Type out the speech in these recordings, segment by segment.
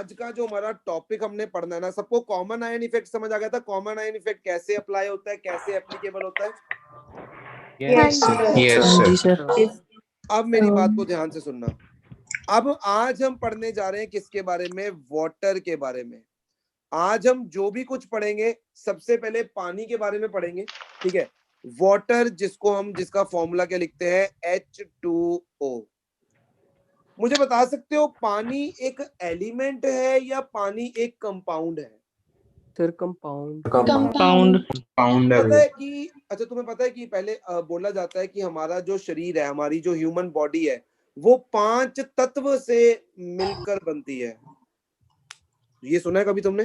आज का जो हमारा टॉपिक हमने पढ़ना है ना, सबको कॉमन आयन इफेक्ट समझ आ गया था? कॉमन आयन इफेक्ट कैसे अप्लाई होता है, कैसे एप्लीकेबल होता है? Yes sir. अब मेरी बात को ध्यान से सुनना। अब आज हम पढ़ने जा रहे हैं किसके बारे में? वाटर के बारे में। आज हम जो भी कुछ पढ़ेंगे सबसे पहले पानी के बारे में पढ़ेंगे, ठीक है? वाटर जिसका फॉर्मूला क्या लिखते हैं? H2O। मुझे बता सकते हो पानी एक एलिमेंट है या पानी एक कंपाउंड है? सर कंपाउंड पता है कि अच्छा, तुम्हें पता है कि पहले बोला जाता है कि हमारा जो शरीर है, हमारी जो ह्यूमन बॉडी है, वो 5 तत्व से मिलकर बनती है। ये सुना है कभी तुमने?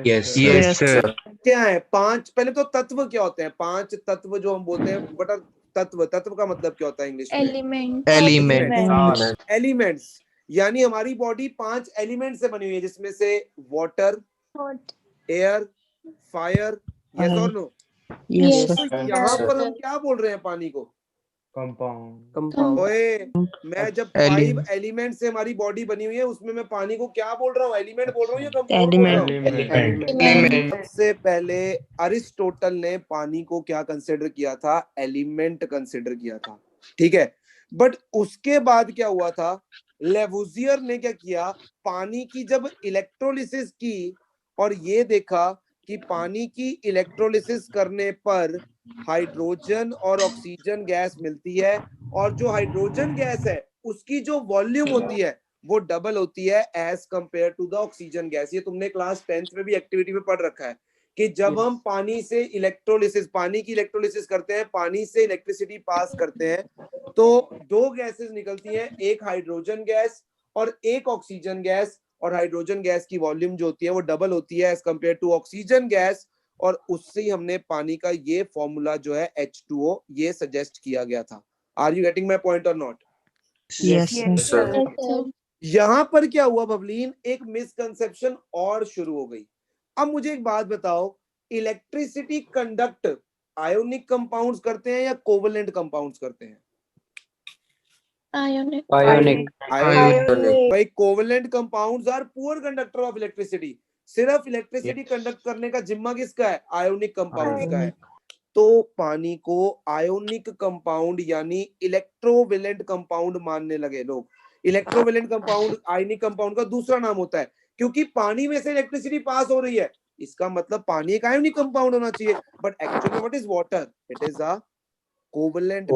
Yes sir. क्या है 5? पहले तो तत्व क्या होते हैं? 5 तत्व जो हम बोलते हैं, बट तत्व का मतलब क्या होता है इंग्लिश में? एलिमेंट्स। यानी हमारी बॉडी 5 एलिमेंट से बनी हुई है, जिसमें से वाटर, एयर, फायर, यस और नो? यहाँ पर हम क्या बोल रहे हैं पानी को? कंपाउंड। ओए, मैं जब 5 एलिमेंट से हमारी बॉडी बनी हुई है, उसमें मैं पानी को क्या बोल रहा हूँ? एलिमेंट बोल रहा हूँ या कंपाउंड बोल रहा हूँ? सबसे पहले अरिस्टोटल ने पानी को क्या कंसिडर किया था? एलिमेंट कंसिडर किया था, ठीक है? बट उसके बाद क्या हुआ था? लेवुजियर ने क्या किया? पानी की जब इलेक्ट्रोलिसिस की और ये देखा कि पानी की इलेक्ट्रोलिसिस करने पर हाइड्रोजन और ऑक्सीजन गैस मिलती है, और जो हाइड्रोजन गैस है उसकी जो वॉल्यूम होती है वो डबल होती है as compare to the oxygen gas. ये तुमने क्लास 10th में भी एक्टिविटी में पढ़ रखा है कि जब हम पानी से पानी की इलेक्ट्रोलिसिस करते हैं, पानी से इलेक्ट्रिसिटी पास करते हैं, तो 2 गैसेस निकलती हैं, एक हाइड्रोजन गैस और एक ऑक्सीजन गैस। और हाइड्रोजन गैस की वॉल्यूम जो होती है वो डबल होती है as compare to oxygen gas, और उससे ही हमने पानी का ये फॉर्मूला जो है H2O ये सजेस्ट किया गया था। Are you getting my point और नॉट? Yes sir. यहां पर क्या हुआ बबलीन? एक मिसकंसेप्शन और शुरू हो गई। अब मुझे एक बात बताओ, इलेक्ट्रिसिटी कंडक्ट आयोनिक कंपाउंड्स करते हैं या कोवलेंट कंपाउंड्स करते हैं? आयोनिक। भाई, covalent compounds are poor conductor of electricity. सिर्फ इलेक्ट्रिसिटी कंडक्ट करने का जिम्मा किसका है? आयोनिक कंपाउंड्स का है। तो पानी को आयोनिक कंपाउंड यानी इलेक्ट्रोवेलेंट कंपाउंड मानने लगे लोग। इलेक्ट्रोवेलेंट कंपाउंड आयनिक कंपाउंड का दूसरा नाम होता है, क्योंकि पानी में से इलेक्ट्रिसिटी पास हो रही है, इसका मतलब पानी एक आयोनिक कंपाउंड होना चाहिए। But actually what is water? It is a covalent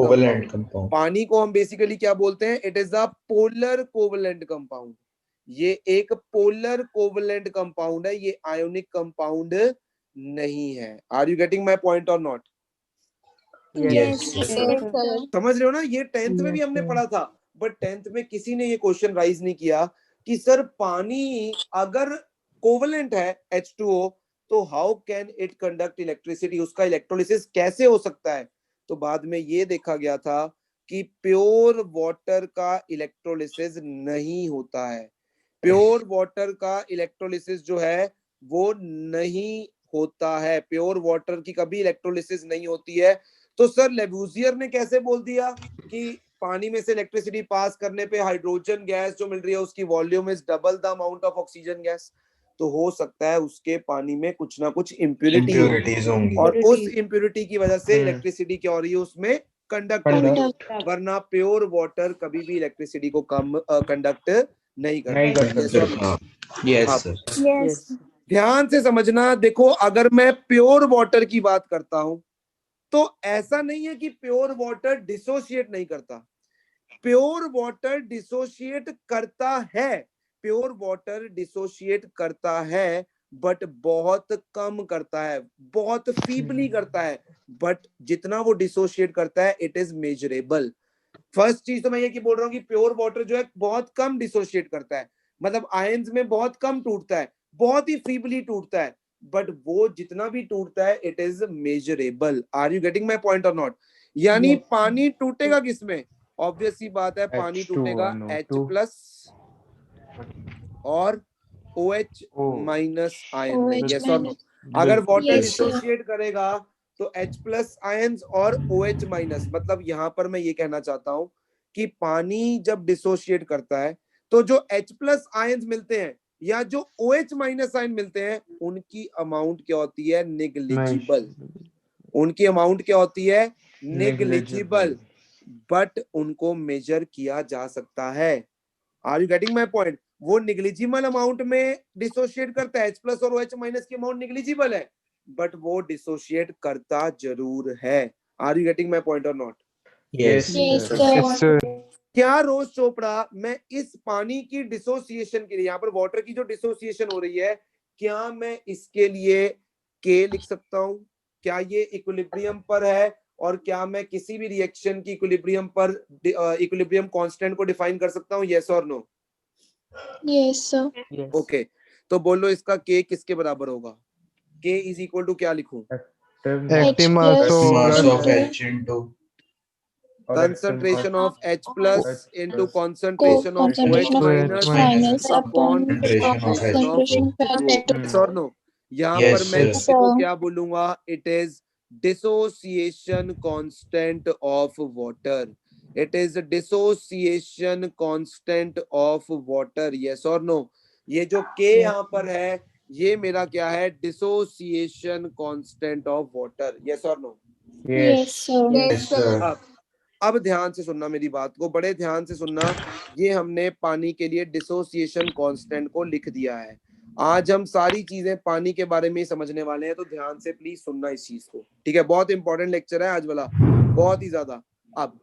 compound. पानी को हम बेसिकली क्या बोलते हैं? It is a polar covalent compound. ये एक पोलर कोवेलेंट कंपाउंड है, ये आयोनिक कंपाउंड नहीं है। Are you getting my point और नॉट? समझ रहे हो ना? ये 10th में भी हमने पढ़ा था, बट 10th में किसी ने ये क्वेश्चन राइज नहीं किया कि सर पानी अगर कोवेलेंट है H2O, तो how can it conduct electricity? उसका इलेक्ट्रोलिसिस कैसे हो सकता है? तो बाद में ये देखा गया था कि प्योर वाटर का इलेक्ट्रोलिसिस नहीं होता है। प्योर वाटर का इलेक्ट्रोलिसिस जो है वो नहीं होता है। प्योर वाटर की कभी इलेक्ट्रोलिसिस नहीं होती है। तो सर लेवुजियर ने कैसे बोल दिया कि पानी में से इलेक्ट्रिसिटी पास करने पे हाइड्रोजन गैस जो मिल रही है उसकी volume is double the amount of oxygen gas? तो हो सकता है उसके पानी में कुछ ना कुछ इम्प्यूरिटीज होंगी, और उस इम्प्यूरिटी की वजह से इलेक्ट्रिसिटी क्या हो रही है? उसमें कंडक्ट हो रही है। वरना प्योर वाटर कभी भी इलेक्ट्रिसिटी को कम कंडक्ट नहीं करता। यस। ध्यान से समझना। देखो, अगर मैं प्योर वाटर की बात करता हूं तो ऐसा नहीं है कि प्योर वाटर डिसोशिएट नहीं करता। प्योर वाटर डिसोशिएट करता है। प्योर वाटर डिसोशिएट करता है, बट बहुत कम करता है, बहुत फीबली करता है। बट जितना वो डिसोशिएट करता है इट इज मेजरेबल। फर्स्ट चीज तो मैं ये कि बोल रहा हूँ कि प्योर वाटर जो है बहुत कम डिसोशिएट करता है, मतलब आयंस में बहुत कम टूटता है, बहुत ही फीबली टूटता है, बट वो जितना भी टूटता है it is measurable. Are you getting my point और नॉट? यानी पानी टूटेगा किसमें? ऑब्वियस सी बात है, पानी टूटेगा H+ और OH- आयन में। यस और नो? अगर वाटर डिसोशिएट करेगा तो H+ आयंस और OH-, मतलब यहां पर मैं ये कहना चाहता हूं कि पानी जब डिसोशिएट करता है तो जो H+ आयंस मिलते हैं या जो OH माइनस आयन मिलते हैं उनकी अमाउंट क्या होती है? निग्लिजिबल। उनकी अमाउंट क्या होती है? निग्लिजिबल, बट उनको मेजर किया जा सकता है। Are you getting my point? वो निग्लिजिबल अमाउंट में डिसोशिएट करता है, H प्लस और OH माइनस की अमाउंट निग्लिजिबल है, बट वो डिसोशिएट करता जरूर है। Are you getting my point और नॉट? Yes. क्या रोज चोपड़ा मैं इस पानी की डिसोसिएशन के लिए, यहाँ पर वाटर की जो डिसोसिएशन हो रही है, क्या मैं इसके लिए K लिख सकता हूं? क्या ये इक्विलिब्रियम पर है? और क्या मैं किसी भी रिएक्शन की इक्विलिब्रियम पर इक्विलिब्रियम कांस्टेंट को डिफाइन कर सकता हूं? यस और नो? Yes sir. ओके, तो बोलो इसका K किसके बराबर होगा? K इज इक्वल टू क्या लिखूं? Active mass of H into Concentration of H plus into concentration of OH minus minus upon upon concentration of concentration of concentration of yes or no? यहाँ Yes, पर मैं sir. इसको क्या बोलूंगा? It is dissociation constant of water. It is dissociation constant of water. Yes or no? ये जो K यहाँ पर है, ये मेरा क्या है? Dissociation constant of water. Yes or no? yes sir। Yes, sir. अब ध्यान से सुनना मेरी बात को, बड़े ध्यान से सुनना। ये हमने पानी के लिए डिसोसिएशन कांस्टेंट को लिख दिया है। आज हम सारी चीजें पानी के बारे में ही समझने वाले हैं, तो ध्यान से प्लीज सुनना इस चीज को, ठीक है? बहुत इंपॉर्टेंट लेक्चर है आज वाला, बहुत ही ज्यादा। अब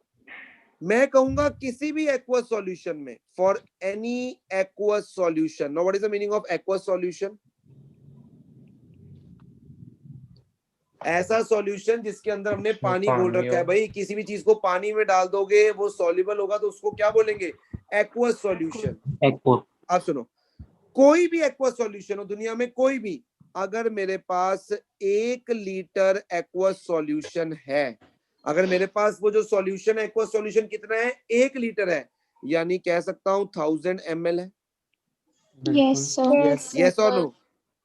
मैं कहूंगा किसी भी एक्वस सॉल्यूशन में, for any aqueous solution, know what is the meaning of aqueous solution? ऐसा सॉल्यूशन जिसके अंदर हमने पानी घोल रखा है। भाई किसी भी चीज को पानी में डाल दोगे वो सॉल्युबल होगा, तो उसको क्या बोलेंगे? Aqueous solution. अब सुनो, कोई भी एक्वस सॉल्यूशन हो दुनिया में, कोई भी, अगर मेरे पास 1 लीटर एक्वस सॉल्यूशन है, अगर मेरे पास वो जो सॉल्यूशन है, एक्वस सॉल्यूशन कितना है? 1 लीटर है, यानी कह सकता हूं 1000 ml है। Yes sir. यस और नो?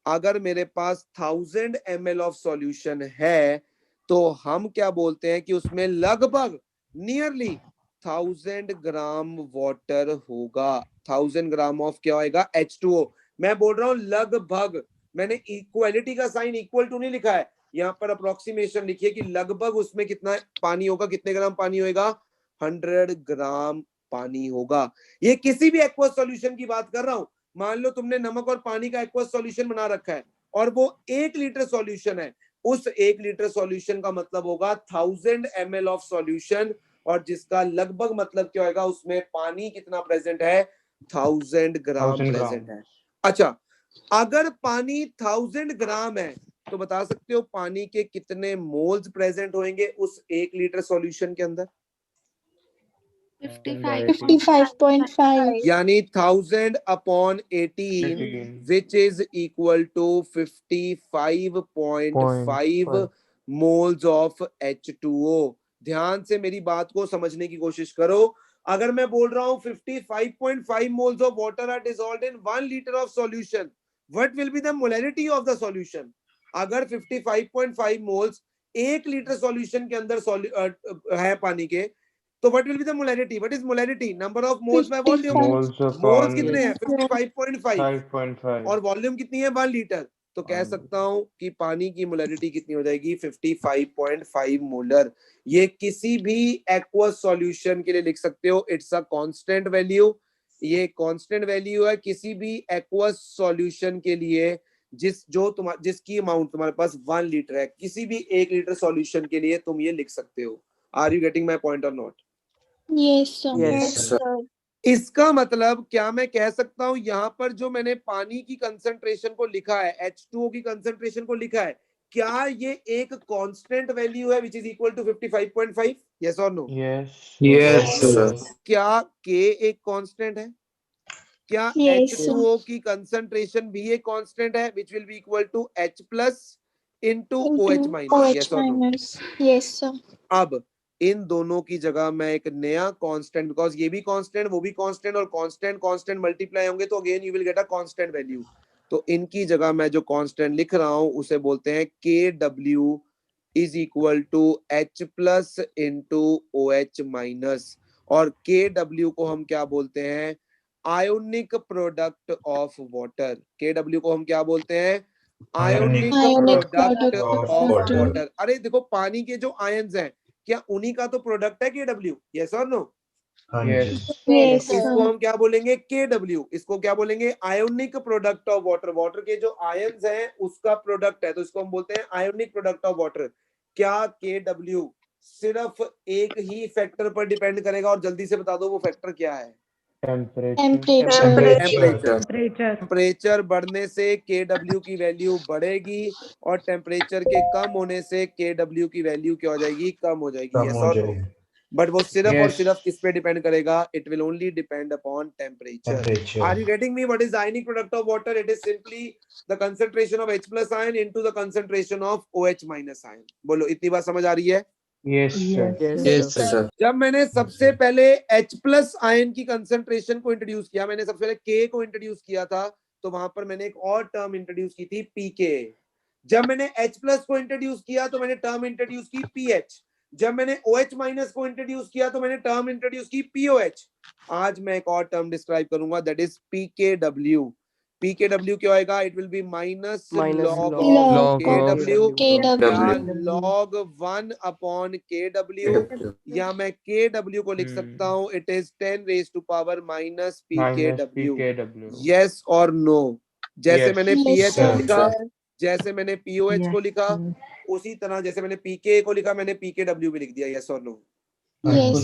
अगर मेरे पास 1000 ml ऑफ सॉल्यूशन है, तो हम क्या बोलते हैं कि उसमें लगभग नियरली 1000 ग्राम वाटर होगा। 1000 ग्राम ऑफ क्या होगा? H2O। मैं बोल रहा हूं लगभग, मैंने इक्वालिटी का साइन इक्वल टू नहीं लिखा है, यहाँ पर अप्रोक्सीमेशन लिखिए कि लगभग उसमें कितना पानी होगा, कितने ग्राम पानी होगा? 100 ग्राम पानी होगा। ये किसी भी एक्वस सॉल्यूशन की बात कर रहा हूं। मान लो तुमने नमक और पानी का एक्वस सॉल्यूशन बना रखा है और वो 1 लीटर सॉल्यूशन है, उस 1 लीटर सॉल्यूशन का मतलब होगा 1000 ml ऑफ सॉल्यूशन, और जिसका लगभग मतलब क्या होगा? उसमें पानी कितना प्रेजेंट है? 1000 ग्राम प्रेजेंट है। अच्छा, अगर पानी 1000 ग्राम है तो बता सकते हो पानी के कितने मोल्स प्रेजेंट होंगे उस 1 लीटर सॉल्यूशन के अंदर? 55.5 यानी 1000 upon 18 which is equal to 55.5 moles of H2O। ध्यान से मेरी बात को समझने की कोशिश करो। अगर मैं बोल रहा हूं 55.5 moles of water are dissolved in 1 liter of solution, what will be the molarity of the solution? अगर 55.5 moles 1 लीटर सॉल्यूशन के अंदर है पानी के, तो what will be the molarity? What is molarity? Number of moles by volume। Moles कितने हैं? 55.5 और वॉल्यूम कितनी है? 1 लीटर। तो कह सकता हूं कि पानी की मोलरिटी कितनी हो जाएगी? 55.5 मोलर। ये किसी भी एक्वस सॉल्यूशन के लिए लिख सकते हो, इट्स अ कांस्टेंट वैल्यू। ये कांस्टेंट वैल्यू है किसी भी एक्वस सॉल्यूशन के लिए जिसकी अमाउंट तुम्हारे पास 1 लीटर है। किसी भी 1 लीटर सॉल्यूशन के लिए तुम ये लिख सकते हो। Are you getting my point और not? Yes sir. Yes, sir. इसका मतलब क्या मैं कह सकता हूं यहां पर जो मैंने पानी की कंसंट्रेशन को लिखा है, H2O की कंसंट्रेशन को लिखा है, क्या ये एक कांस्टेंट वैल्यू है which is equal to 55.5? Yes और नो? Yes, sir. क्या K एक कांस्टेंट है? क्या Yes, H2O की कंसंट्रेशन भी एक कांस्टेंट है which will be equal to H plus into OH minus? Yes और नो? Yes sir. अब इन दोनों की जगह मैं एक नया कांस्टेंट, बिकॉज ये भी कांस्टेंट वो भी कांस्टेंट और कांस्टेंट कांस्टेंट मल्टीप्लाई होंगे तो again you will get a constant value. तो इनकी जगह मैं जो कांस्टेंट लिख रहा हूं उसे बोलते हैं KW is equal to H plus into OH minus. और KW को हम क्या बोलते हैं? Ionic product of water. KW को हम क्या बोलते हैं? Ionic Ionic product product of of water. Water. अरे देखो पानी के जो आयंस हैं क्या उन्हीं का तो प्रोडक्ट है KW? यस और नो? Yes. Yes, इसको sir. हम क्या बोलेंगे? KW। इसको क्या बोलेंगे? Ionic product of water. Water के जो आयंस हैं उसका प्रोडक्ट है, तो इसको हम बोलते हैं आयोनिक प्रोडक्ट ऑफ वाटर। क्या KW सिर्फ एक ही फैक्टर पर डिपेंड करेगा? और जल्दी से बता दो वो फैक्टर क्या है? Temperature. टेम्परेचर बढ़ने से KW की वैल्यू बढ़ेगी और टेम्परेचर के कम होने से KW की वैल्यू क्या हो जाएगी? कम हो जाएगी। यस और नो? बट वो सिर्फ और Yes. सिर्फ किस पे डिपेंड करेगा? It will only depend upon temperature. Are you getting me? What is ionic product of water? It is simply the concentration of H plus ion into the concentration of OH minus ion. बोलो इतनी बात समझ आ रही है? Yes, sir. Yes, sir. जब मैंने सबसे पहले H प्लस आयन की कंसंट्रेशन को इंट्रोड्यूस किया, मैंने सबसे पहले K को इंट्रोड्यूस किया था, तो वहां पर मैंने एक और टर्म इंट्रोड्यूस की थी PK। जब मैंने H प्लस को इंट्रोड्यूस किया तो मैंने टर्म इंट्रोड्यूस की PH। जब मैंने OH माइनस को इंट्रोड्यूस किया तो मैंने टर्म इंट्रोड्यूस की POH। आज मैं एक और टर्म डिस्क्राइब करूंगा, दैट इज PKW। PKW क्या होएगा? It will be minus log of KW या log 1 अपॉन KW, या मैं KW को लिख सकता हूँ it is 10 raise to power minus PKW। Yes और नो? जैसे Yes. मैंने Yes, PH को sir. लिखा, जैसे मैंने POH को लिखा, उसी तरह जैसे मैंने PK को लिखा मैंने PKW भी लिख दिया। यस और नो? Yes,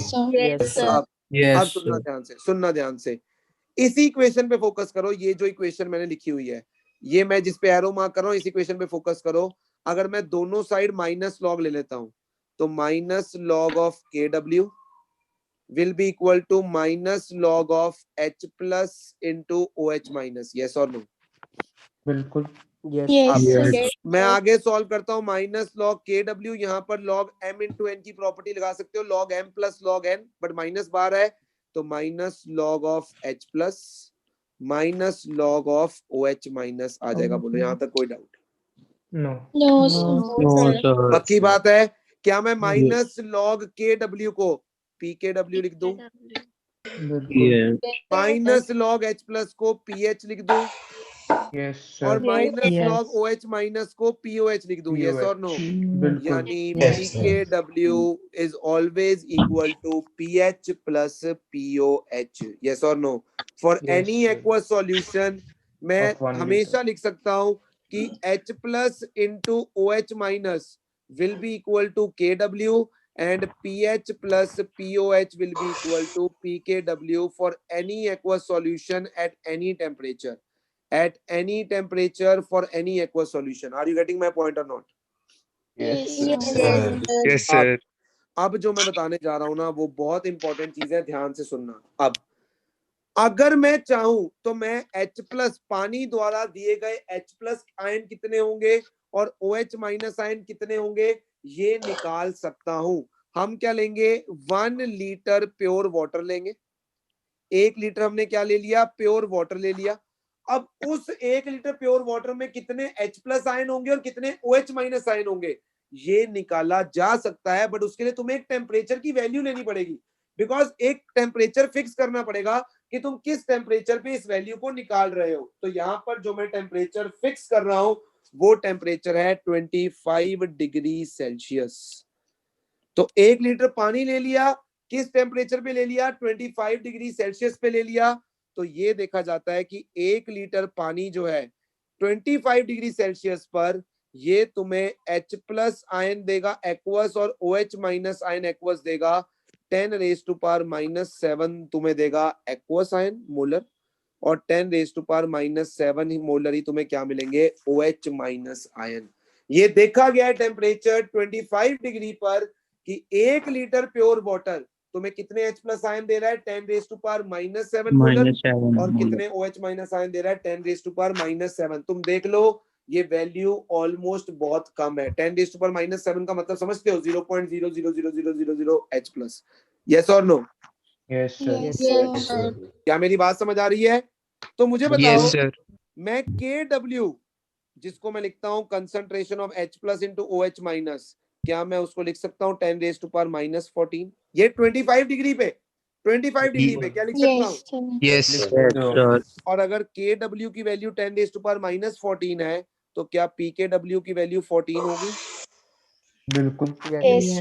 sir. अब सुनना ध्यान से, सुनना ध्यान से। इसी इक्वेशन पे फोकस करो। ये जो इक्वेशन मैंने लिखी हुई है, ये मैं जिस पे एरो मार्क कर रहा हूँ, इस इक्वेशन पे फोकस करो। अगर मैं दोनों साइड माइनस लॉग ले लेता हूं तो minus log of KW will be equal to minus log of H plus into OH minus. Yes और नो? बिल्कुल। Yes, sir. मैं आगे सॉल्व करता हूँ। माइनस लॉग KW, यहाँ पर लॉग M इंटू N की प्रॉपर्टी लगा सकते हो, log M plus log N, but minus bar है तो minus log of H plus minus log of OH minus आ जाएगा। बोलो यहाँ तक कोई डाउट? No. No, sir. पक्की बात है? क्या मैं माइनस लॉग KW को PKW लिख दूं? बिल्कुल। माइनस लॉग H प्लस को PH लिख दूं? Yes, और sir. Minus log OH minus को POH लिख दूं? यस और नो? बिल्कुल। यानी PKW is always equal to PH plus POH. Yes or no? For Yes, any sir. aqueous solution मैं Of 1 हमेशा liter. लिख सकता हूँ कि H plus into OH minus will be equal to KW and pH plus POH will be equal to PKW for any aqueous solution at any temperature. At any temperature for any aqueous solution. Are you getting my point or not? Yes, Yes, sir. sir. अब जो मैं बताने जा रहा हूं ना वो बहुत इंपॉर्टेंट चीज है, ध्यान से सुनना। अब अगर मैं चाहूं तो मैं H प्लस पानी द्वारा दिए गए H प्लस आयन कितने होंगे और OH माइनस आयन कितने होंगे ये निकाल सकता हूं। हम क्या लेंगे? 1 लीटर प्योर वाटर लेंगे। 1 लीटर हमने क्या ले लिया? प्योर वाटर ले लिया। अब उस 1 लीटर प्योर वाटर में कितने H प्लस आयन होंगे और कितने OH माइनस आयन होंगे ये निकाला जा सकता है, बट उसके लिए तुम्हें एक टेम्परेचर की वैल्यू लेनी पड़ेगी। बिकॉज एक टेम्परेचर फिक्स करना पड़ेगा कि तुम किस टेम्परेचर पे इस वैल्यू को निकाल रहे हो। तो यहाँ पर जो मैं टेम्परेचर फिक्स कर रहा हूं वो टेम्परेचर है 25 डिग्री सेल्सियस। तो 1 लीटर पानी ले लिया, किस टेम्परेचर पे ले लिया? 25 डिग्री सेल्सियस पे ले लिया। तो ये देखा जाता है कि 1 लीटर पानी जो है 25 डिग्री सेल्सियस पर ये तुम्हें H प्लस आयन देगा एक्वस और OH माइनस आयन एक्वस देगा। 10 रेज टू पावर माइनस 7 तुम्हें देगा एक्वस आयन मोलर, और 10 रेज टू पावर माइनस 7 ही मोलर ही तुम्हें क्या मिलेंगे? OH minus ion. ये देखा गया है टेम्परेचर 25 डिग्री पर कि 1 लीटर प्योर वाटर तुम्हें कितने H प्लस आयन दे रहा है? 10 raise to power minus 7 molar, और कितने OH माइनस आयन दे रहा है? 10 रेज टू पावर माइनस 7। तुम देख लो ये वैल्यू ऑलमोस्ट बहुत कम है। 10 रेज टू पावर माइनस 7 का मतलब समझते हो? 0.00000 H प्लस। यस और no? Yes, sir. Yes, sir. क्या मेरी बात समझ आ रही है? तो मुझे बताओ Yes, sir. मैं KW जिसको मैं लिखता हूं concentration of H plus into OH minus, क्या मैं उसको लिख सकता हूं 10 रेज टू पावर माइनस 14? ये 25 डिग्री पे 25 डिग्री पे क्या लिख सकता हूँ? Yes, sir. Yes, Sir. और अगर KW की वैल्यू 10⁻⁻14 है तो क्या PKW की वैल्यू 14 होगी? बिल्कुल।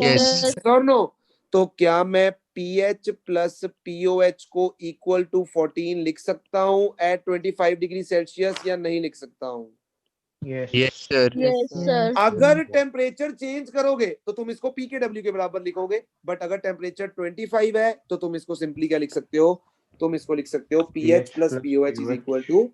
Yes. और नो, तो क्या मैं PH प्लस POH को इक्वल टू 14 लिख सकता हूँ एट 25 डिग्री सेल्सियस या नहीं लिख सकता हूँ? Yes Yes, sir. अगर टेम्परेचर चेंज करोगे तो तुम इसको PKW के बराबर लिखोगे, बट अगर टेम्परेचर 25 है तो तुम इसको सिंपली क्या लिख सकते हो? तुम इसको लिख सकते हो PH plus POH is equal to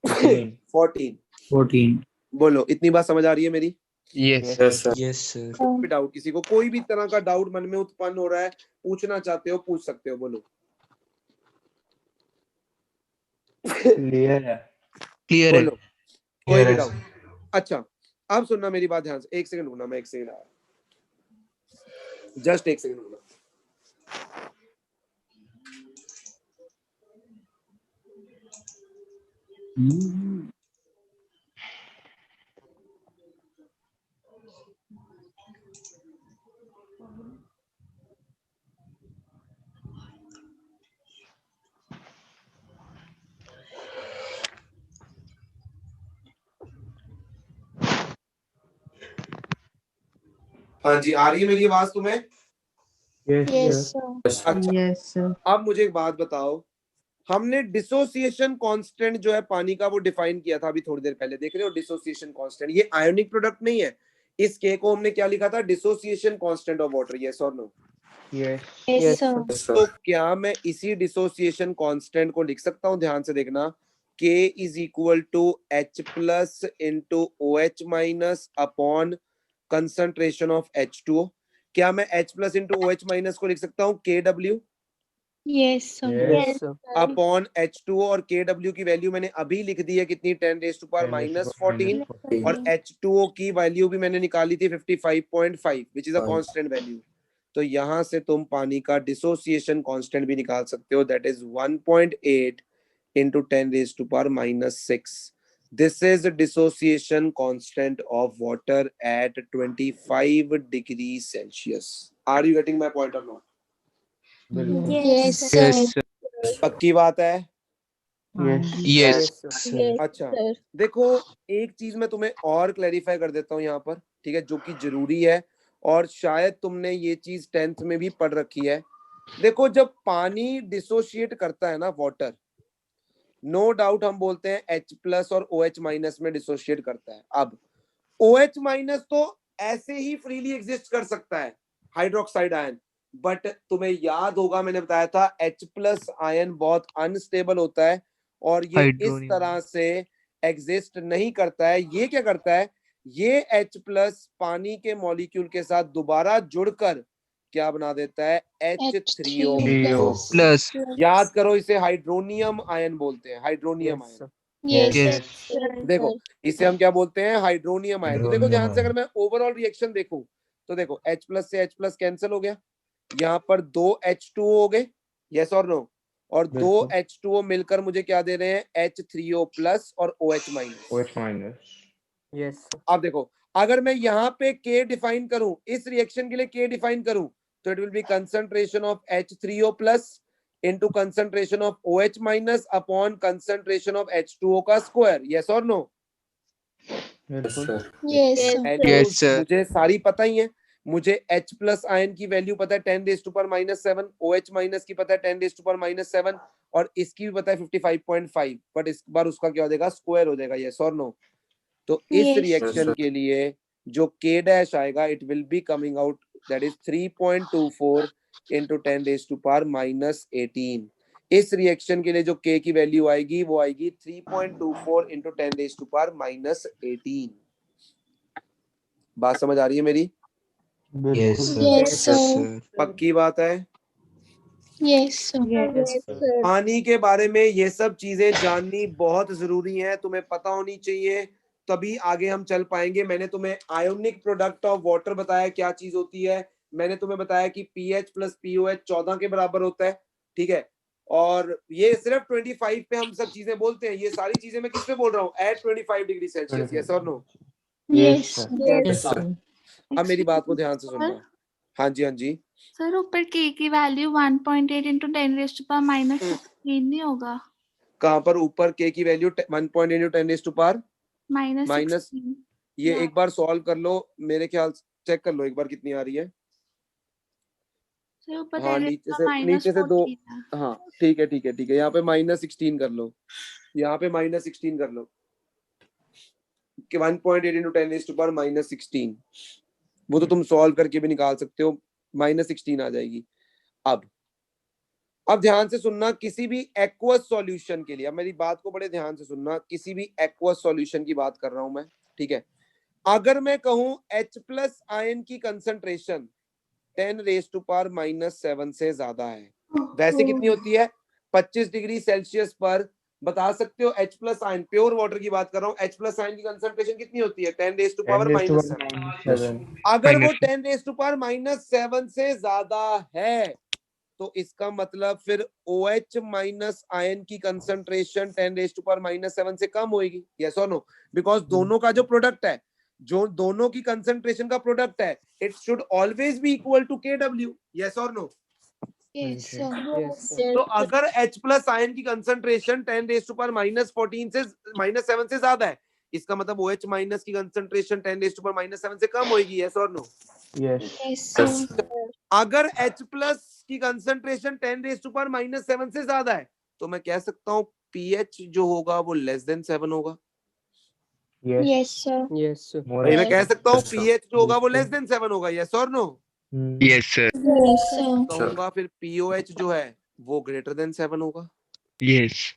14। 14. बोलो, इतनी बात समझ आ रही है मेरी? Yes. yes, sir. कोई डाउट, किसी को कोई भी तरह का डाउट मन में उत्पन्न हो रहा है, पूछना चाहते हो, पूछ सकते हो, बोलो। क्लियर है। Clear है। बोलो, कोई भी डाउट? अच्छा, अब सुनना मेरी बात ध्यान से, एक सेकंड रुकना, मैं एक सेकंड आया, जस्ट एक सेकंड रुकना। हाँ जी, आ रही है मेरी आवाज तुम्हें? यस अच्छा, अब मुझे एक बात बताओ, हमने डिसोसिएशन कांस्टेंट जो है पानी का वो डिफाइन किया था अभी थोड़ी देर पहले, देख रहे हो? डिसोसिएशन कांस्टेंट, ये आयोनिक प्रोडक्ट नहीं है, इस के को हमने क्या लिखा था? Dissociation constant of water. Yes और नो? यस तो क्या मैं इसी डिसोसिएशन कांस्टेंट को लिख सकता हूं? ध्यान से देखना, K is equal to H plus into OH minus upon concentration of H2O। क्या मैं H plus into OH minus को लिख सकता हूँ KW अपॉन H2O, और KW की वैल्यू मैंने अभी लिख दी है कितनी? 10⁻⁻14, और H2O की वैल्यू भी मैंने निकाली थी 55.5 which is a constant value. तो यहां से तुम पानी का डिसोसिएशन कांस्टेंट भी निकाल सकते हो, that is 1.8 into 10⁻⁻6। This is dissociation constant of water at 25 degree Celsius. Are you getting my point और नॉट? Yes, sir. पक्की बात है? Yes. अच्छा, देखो एक चीज मैं तुम्हें और क्लैरिफाई कर देता हूँ यहाँ पर, ठीक है, जो कि जरूरी है, और शायद तुमने ये चीज 10th में भी पढ़ रखी है। देखो, जब पानी डिसोशिएट करता है ना वाटर, नो डाउट हम बोलते हैं H प्लस और OH माइनस में डिसोशिएट करता है। अब OH माइनस तो ऐसे ही फ्रीली एग्जिस्ट कर सकता है, हाइड्रोक्साइड आयन, बट तुम्हें याद होगा मैंने बताया था H प्लस आयन बहुत अनस्टेबल होता है और ये इस तरह से एग्जिस्ट नहीं करता है। ये क्या करता है? ये H प्लस पानी के मॉलिक्यूल के साथ दोबारा जुड़कर क्या बना देता है? H3O Plus. याद करो, इसे हाइड्रोनियम आयन बोलते हैं, हाइड्रोनियम आयन। Yes. देखो, इसे हम क्या बोलते हैं? Hydronium ion. तो देखो ध्यान से, अगर मैं ओवरऑल रिएक्शन देखूं तो देखो H प्लस से H प्लस कैंसिल हो गया, यहाँ पर 2 H2O हो गए, यस और नो, और 2 H2O मिलकर मुझे क्या दे रहे हैं? H3O प्लस और OH माइनस। यस अब देखो, अगर मैं यहाँ पे K डिफाइन करूं, इस रिएक्शन के लिए K डिफाइन करूं, तो it will B concentration of H3O plus into concentration of OH minus upon concentration of H2O का स्क्वायर। यस और नो? Yes, sir. मुझे सारी पता ही है, मुझे H प्लस आयन की वैल्यू पता है 10⁻⁻7, OH माइनस की पता है 10⁻⁻7, और इसकी भी पता है 55.5, बट इस बार उसका क्या हो जाएगा? स्क्वायर हो जाएगा। यस और नो? तो इस रिएक्शन के लिए जो K डैश आएगा, it will be coming out, that is 3.24 into 10⁻⁻18। इस रिएक्शन के लिए जो K की वैल्यू आएगी वो आएगी 3.24 into 10⁻⁻18। बात समझ आ रही है मेरी? Yes, sir. पक्की बात है? पानी के बारे में ये सब चीजें जाननी बहुत जरूरी है, तुम्हें पता होनी चाहिए, तभी आगे हम चल पाएंगे। मैंने तुम्हें आयोनिक प्रोडक्ट ऑफ वाटर बताया क्या चीज होती है, मैंने तुम्हें बताया कि पीएच प्लस पीओएच 14 के बराबर होता है, ठीक है, और ये सिर्फ 25 पे हम सब चीजें बोलते हैं। ये सारी चीजें मैं किस पे बोल रहा हूँ? At 25 degree Celsius. यस और नो? यस अब मेरी बात को ध्यान से सुनना। हाँ जी, हाँ जी। सर ऊपर k की वैल्यू 1.8 into 10⁻⁻16 नहीं होगा? कहाँ पर ऊपर k की वैल्यू 1.8 into 10⁻⁻? माइनस ये एक बार सॉल्व कर लो, मेरे ख्याल से चेक कर लो एक बार कितनी आ रही है। सर ऊपर हाँ नीचे से दो, हाँ ठीक है यहाँ पे -16 कर लो, यहाँ पे -16 कर लो कि 1.8 into 10⁻⁻16, वो तो तुम सॉल्व करके भी निकाल सकते हो, -16 आ जाएगी। अब ध्यान से सुनना, किसी भी एक्वस सॉल्यूशन के लिए, अब मेरी बात को बड़े ध्यान से सुनना, किसी भी एक्वस सॉल्यूशन की बात कर रहा हूं मैं, ठीक है। अगर मैं कहूं H+ आयन की कंसंट्रेशन 10⁻⁻7 से ज्यादा है, वैसे कितनी होती है 25 डिग्री सेल्सियस पर, बता सकते हो H+ आयन, प्योर वाटर की बात कर रहा हूं, H+ आयन की कंसंट्रेशन कितनी होती है 10⁻⁻7। अगर वो 10⁻⁻7 से ज्यादा है तो इसका मतलब फिर OH माइनस आयन की कंसंट्रेशन 10⁻⁻7 से कम होगी, यस और नो? बिकॉज दोनों का जो प्रोडक्ट है, जो दोनों की कंसंट्रेशन का प्रोडक्ट है, it should always be equal to KW, yes और नो? तो अगर H+ आयन की कंसंट्रेशन 10⁻⁻14 से -7 से ज्यादा है, इसका मतलब OH माइनस की कंसंट्रेशन 10⁻⁻7 से कम होगी, यस और नो? यस। अगर H+ की कंसंट्रेशन 10⁻⁻7 से ज्यादा है तो मैं कह सकता हूं pH जो होगा वो <7 होगा। यस यस मैं कह सकता हूं pH जो होगा वो <7 होगा, यस और नो? Yes sir. कहूंगा फिर POH जो है वो >7 होगा, यस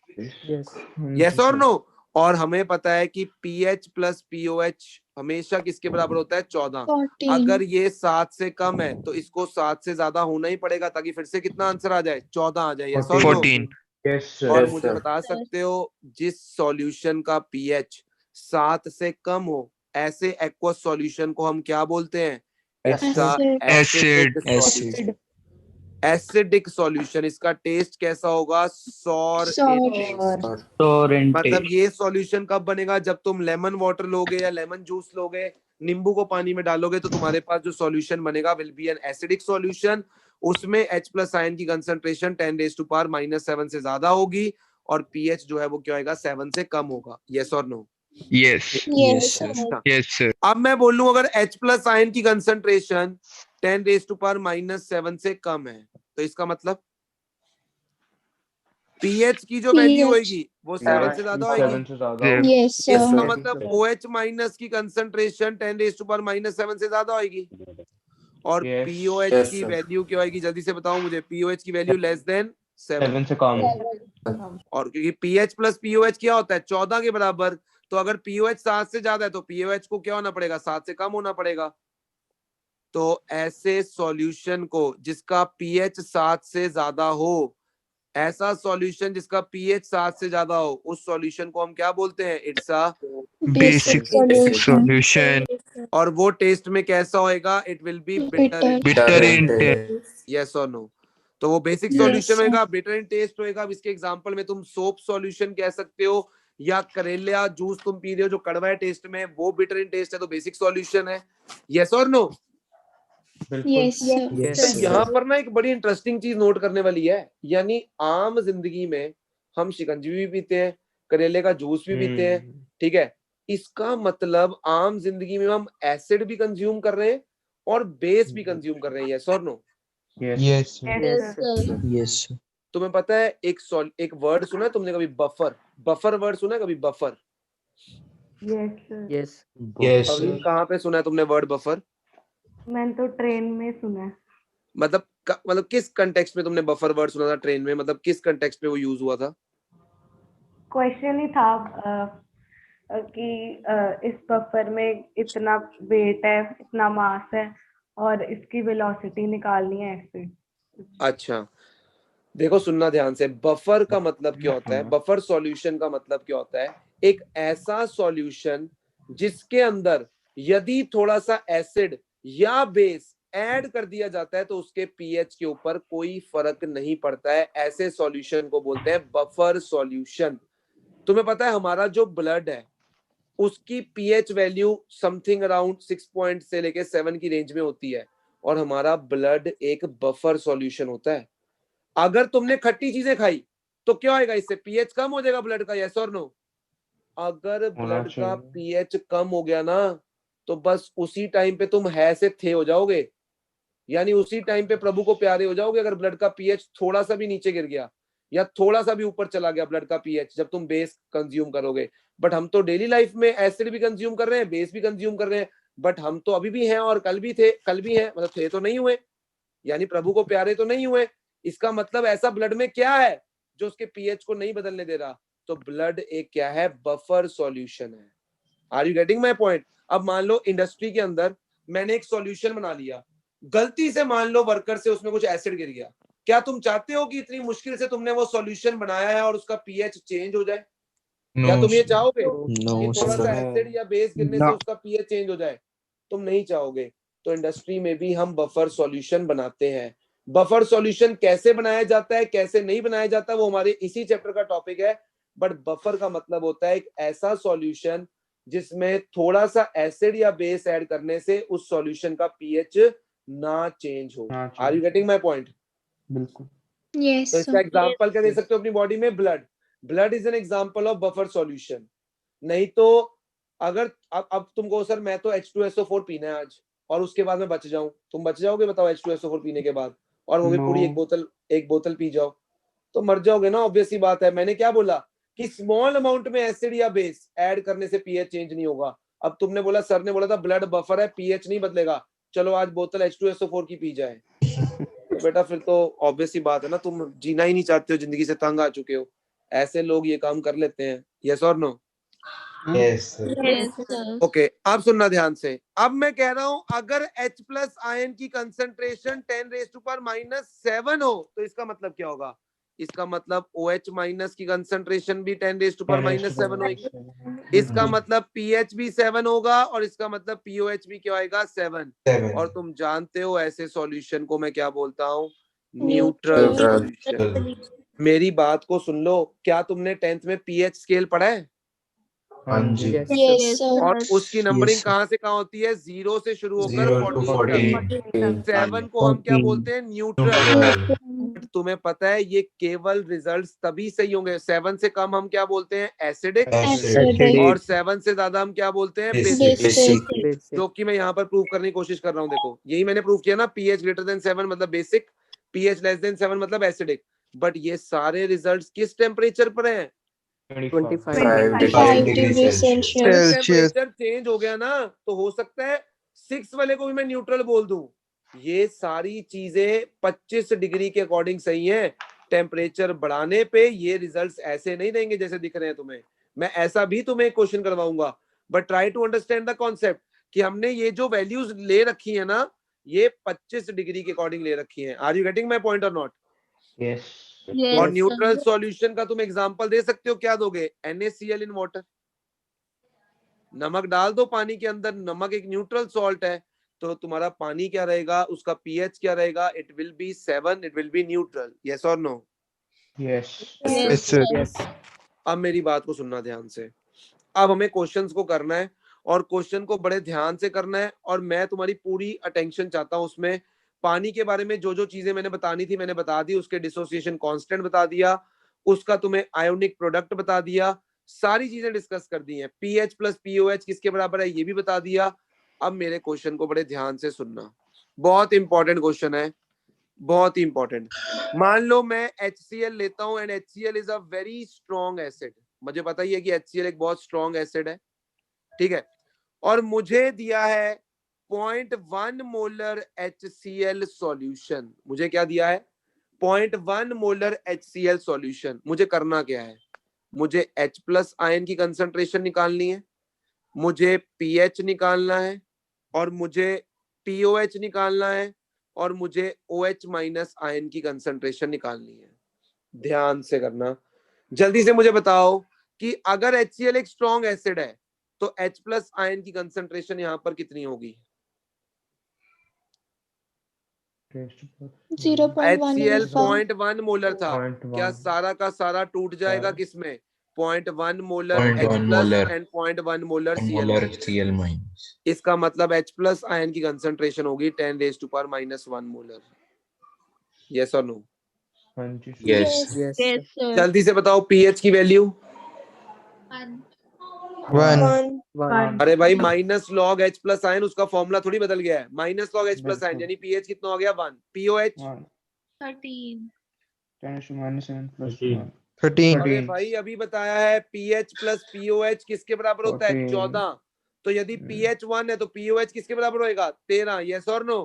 यस और नो? और हमें पता है कि pH प्लस POH हमेशा किसके बराबर होता है 14। अगर ये 7 से कम है तो इसको 7 से ज्यादा होना ही पड़ेगा, ताकि फिर से कितना आंसर आ जाए 14 आ जाए, यस और नो? 14। और मुझे बता सकते हो जिस सॉल्यूशन का pH 7 से कम हो, ऐसे एक्वस सॉल्यूशन को हम क्या बोलते हैं? एसिड। Acidic solution. इसका टेस्ट कैसा होगा? सॉर। मतलब ये सॉल्यूशन कब बनेगा? जब तुम लेमन वाटर लोगे या लेमन जूस लोगे, नींबू को पानी में डालोगे तो तुम्हारे पास जो सॉल्यूशन बनेगा will be an acidic solution. उसमें H+ आयन की कंसंट्रेशन 10⁻⁻7 से ज्यादा होगी और pH जो है वो क्या होगा 7 से कम होगा, यस और नो? Yes sir. अब मैं बोलूं अगर H+ आयन की कंसंट्रेशन 10⁻⁻7 से कम है तो इसका मतलब pH की जो वैल्यू होगी वो 7 से ज्यादा होगी। इसका मतलब OH माइनस की कंसंट्रेशन 10⁻⁻7 से ज्यादा होगी और POH की वैल्यू क्या होगी? जल्दी से बताओ मुझे। POH की वैल्यू <7 से कम। और क्योंकि pH प्लस POH क्या होता है 14 के बराबर, तो अगर POH 7 से ज्यादा है तो POH को क्या होना पड़ेगा? 7 से कम होना पड़ेगा। तो ऐसे सॉल्यूशन को जिसका pH 7 से ज्यादा हो, ऐसा सॉल्यूशन जिसका pH 7 से ज्यादा हो, उस सॉल्यूशन को हम क्या बोलते हैं? It's a basic solution. और वो टेस्ट में कैसा होएगा? It will be bitter in taste. Yes और नो? तो वो बेसिक सॉल्यूशन होएगा, बिटर इन टेस्ट होएगा। अब इसके एग्जांपल में तुम सोप सॉल्यूशन कह सकते हो, या करेला जूस तुम पी रहे हो जो कड़वा है टेस्ट में, वो बिटर इन टेस्ट है तो बेसिक सॉल्यूशन है, यस और नो? यहाँ पर ना एक बड़ी इंटरेस्टिंग चीज नोट करने वाली है, यानी आम जिंदगी में हम शिकंजी भी पीते हैं, करेले का जूस भी पीते हैं, ठीक है। इसका मतलब आम जिंदगी में हम एसिड भी कंज्यूम कर रहे हैं और बेस भी कंज्यूम कर रहे हैं, यस और नो? यस। तुम्हें पता है एक वर्ड सुना है तुमने कभी? बफर। बफर वर्ड सुना है कभी? बफर। यस कहाँ पे सुना है तुमने वर्ड बफर? मैंने तो ट्रेन में सुना है। मतलब किस कंटेक्स्ट में तुमने बफर वर्ड सुना था ट्रेन में? मतलब किस कंटेक्स्ट में वो यूज हुआ था? क्वेश्चन ही था कि इस बफर में इतना वेट है, इतना मास है और इसकी वेलोसिटी निकालनी है ऐसे। अच्छा देखो, सुनना ध्यान से। बफर का मतलब क्या होता है? बफर सॉल्यूशन का मतलब क्या होता है? एक ऐसा सॉल्यूशन जिसके अंदर यदि थोड़ा सा एसिड या बेस ऐड कर दिया जाता है तो उसके pH के ऊपर कोई फर्क नहीं पड़ता है, ऐसे सॉल्यूशन को बोलते हैं बफर सॉल्यूशन। तुम्हें पता है हमारा जो ब्लड है उसकी pH value something around 6 point से लेके 7 की रेंज में होती है, और हमारा ब्लड एक बफर सॉल्यूशन होता है। अगर तुमने खट्टी चीजें खाई तो क्या होएगा, इससे पीएच कम हो जाएगा ब्लड का, यस और नो? अगर ब्लड का पीएच कम हो गया ना तो बस उसी टाइम पे तुम है से थे हो जाओगे, यानी उसी टाइम पे प्रभु को प्यारे हो जाओगे। अगर ब्लड का पीएच थोड़ा सा भी नीचे गिर गया या थोड़ा सा भी ऊपर चला गया ब्लड का पीएच, जब तुम बेस कंज्यूम करोगे। बट हम तो डेली लाइफ में एसिड भी कंज्यूम कर रहे हैं, बेस भी कंज्यूम कर रहे हैं, बट हम तो अभी भी हैं और कल भी थे, कल भी हैं, मतलब थे तो नहीं हुए, यानी प्रभु को प्यारे तो नहीं हुए। इसका मतलब ऐसा ब्लड में क्या है जो उसके पीएच को नहीं बदलने दे रहा? तो ब्लड एक क्या है, बफर सॉल्यूशन है। Are you getting my point? अब मान लो इंडस्ट्री के अंदर मैंने एक सॉल्यूशन बना लिया, गलती से मान लो वर्कर से उसमें कुछ एसिड गिर गया, क्या तुम चाहते हो कि इतनी मुश्किल से तुमने वो सॉल्यूशन बनाया है और उसका पीएच चेंज हो जाए? क्या तुम ये चाहोगे कि थोड़ा सा एसिड या बेस गिरने से उसका पीएच चेंज हो जाए? तुम नहीं चाहोगे। तो इंडस्ट्री में भी हम बफर सॉल्यूशन बनाते हैं। बफर सॉल्यूशन कैसे बनाया जाता है, कैसे नहीं बनाया जाता, वो हमारे इसी चैप्टर का टॉपिक है। बट बफर का मतलब होता है एक ऐसा सॉल्यूशन जिसमें थोड़ा सा एसिड या बेस ऐड करने से उस सॉल्यूशन का पीएच ना चेंज हो। Are you getting my point? बिल्कुल। तो इसका एग्जांपल क्या दे सकते हो अपनी बॉडी में? Blood is an example of buffer solution. नहीं तो अगर अब तुमको सर मैं तो H2SO4 पीना है आज और उसके बाद मैं बच जाऊं, तुम बच जाओगे बताओ H2SO4 पीने के बाद? और वो भी पूरी एक बोतल पी जाओ तो मर जाओगे ना, ऑब्वियस सी बात है। मैंने क्या बोला कि स्मॉल अमाउंट में एसिड या बेस ऐड करने से पीएच चेंज नहीं होगा। अब तुमने बोला, सर ने बोला था ब्लड बफर है, पीएच नहीं बदलेगा, चलो आज बोतल H2SO4 की पी जाए, तो बेटा फिर तो ऑब्वियस सी बात है ना, तुम जीना ही नहीं चाहते हो, जिंदगी से तंग आ चुके हो। ऐसे लोग ये काम कर लेते हैं, यस और नो? Yes. ओके, अब सुनना ध्यान से। अब मैं कह रहा हूं अगर H प्लस आयन की कंसंट्रेशन 10⁻⁻7 हो तो इसका मतलब क्या होगा? इसका मतलब OH माइनस की कंसंट्रेशन भी 10⁻⁻7 होगी। इसका मतलब pH भी 7 होगा और इसका मतलब POH भी क्या होगा? 7। और तुम जानते हो ऐसे सॉल्यूशन को मैं क्या बोलता हूँ? Neutral solution. मेरी बात को सुन लो, क्या तुमने 10th में pH स्केल पढ़ा है? हाँ जी। और उसकी नंबरिंग कहाँ से कहाँ होती है? 0 से शुरू होकर 14 तक। 7 को हम क्या बोलते हैं? न्यूट्रल। तुम्हें पता है ये केवल रिजल्ट्स तभी सही होंगे, 7 से कम हम क्या बोलते हैं? एसिडिक। और 7 से ज्यादा हम क्या बोलते हैं? बेसिक। जो कि मैं यहाँ पर प्रूव करने की कोशिश कर रहा हूँ। देखो यही मैंने प्रूव किया ना, pH ग्रेटर देन 7 मतलब बेसिक, pH लेस देन 7 मतलब एसिडिक। बट ये सारे रिजल्ट्स किस टेम्परेचर पर हैं? 5 डिग्री सेल्सियस। टेम्परेचर चेंज हो गया ना तो हो सकता है 6 वाले को भी मैं न्यूट्रल बोल दूं। ये सारी चीजें 25 डिग्री के अकॉर्डिंग सही है। टेम्परेचर बढ़ाने पे ये रिजल्ट्स ऐसे नहीं देंगे जैसे दिख रहे हैं तुम्हें। मैं ऐसा भी तुम्हें क्वेश्चन करवाऊंगा, but try to understand the concept कि हमने ये जो वैल्यूज ले रखी है ना, ये 25 डिग्री के अकॉर्डिंग ले रखी है। Are you getting my point और नॉट? यस। और न्यूट्रल सॉल्यूशन का तुम एग्जांपल दे सकते हो, क्या दोगे? NaCl in water. नमक डाल दो पानी के अंदर, नमक एक न्यूट्रल सॉल्ट है, तो तुम्हारा पानी क्या रहेगा? उसका पीएच क्या रहेगा? It will B 7, it will B neutral. Yes और नो? यस। अब मेरी बात को सुनना ध्यान से। अब हमें क्वेश्चंस को करना है और क्वेश्चन को बड़े ध्यान से करना है, और मैं तुम्हारी पूरी अटेंशन चाहता हूं उसमें। पानी के बारे में जो जो चीजें मैंने बतानी थी मैंने बता दी, उसके डिसोसिएशन कांस्टेंट बता दिया, उसका तुम्हें आयोनिक प्रोडक्ट बता दिया, सारी चीजें डिस्कस कर दी हैं। पीएच प्लस पीओएच किसके बराबर है ये भी बता दिया। अब मेरे क्वेश्चन को बड़े ध्यान से सुनना, बहुत इंपॉर्टेंट क्वेश्चन है, बहुत ही इंपॉर्टेंट। मान लो मैं HCl लेता हूं and HCl is a very strong acid. मुझे पता ही है कि HCl एक बहुत स्ट्रॉन्ग एसिड है, ठीक है, और मुझे दिया है 0.1 मोलर HCl सॉल्यूशन। मुझे क्या दिया है? 0.1 मोलर HCl सॉल्यूशन। मुझे करना क्या है? मुझे H प्लस आयन की कंसंट्रेशन निकालनी है, मुझे pH निकालना है, और मुझे POH निकालना है, और मुझे OH माइनस आयन की कंसंट्रेशन निकालनी है। ध्यान से करना, जल्दी से मुझे बताओ कि अगर HCl एक स्ट्रॉन्ग एसिड है तो H प्लस आयन की कंसंट्रेशन यहां पर कितनी होगी? HCl 0.1 मोलर था, क्या सारा का सारा टूट जाएगा किसमें? 0.1 molar 0.1 H plus molar and 0.1 molar and Cl molar minus. Cl minus. इसका मतलब H plus आयन की कंसंट्रेशन होगी 10⁻⁻1 मोलर। यस और नो? हाँ जी Yes. Yes, Yes, sir. जल्दी से बताओ pH की वैल्यू। 1. 1. अरे भाई minus log H plus ion, उसका फॉर्मूला थोड़ी बदल गया है। Minus log H plus ion बिल्कुल। यानी pH कितना हो गया 1। POH 13. 10⁻⁻7 plus 1. 13. अरे भाई अभी बताया है pH प्लस POH किसके बराबर होता है 14. 14। तो यदि pH 1 है तो POH किसके बराबर होएगा 13। यस और नो?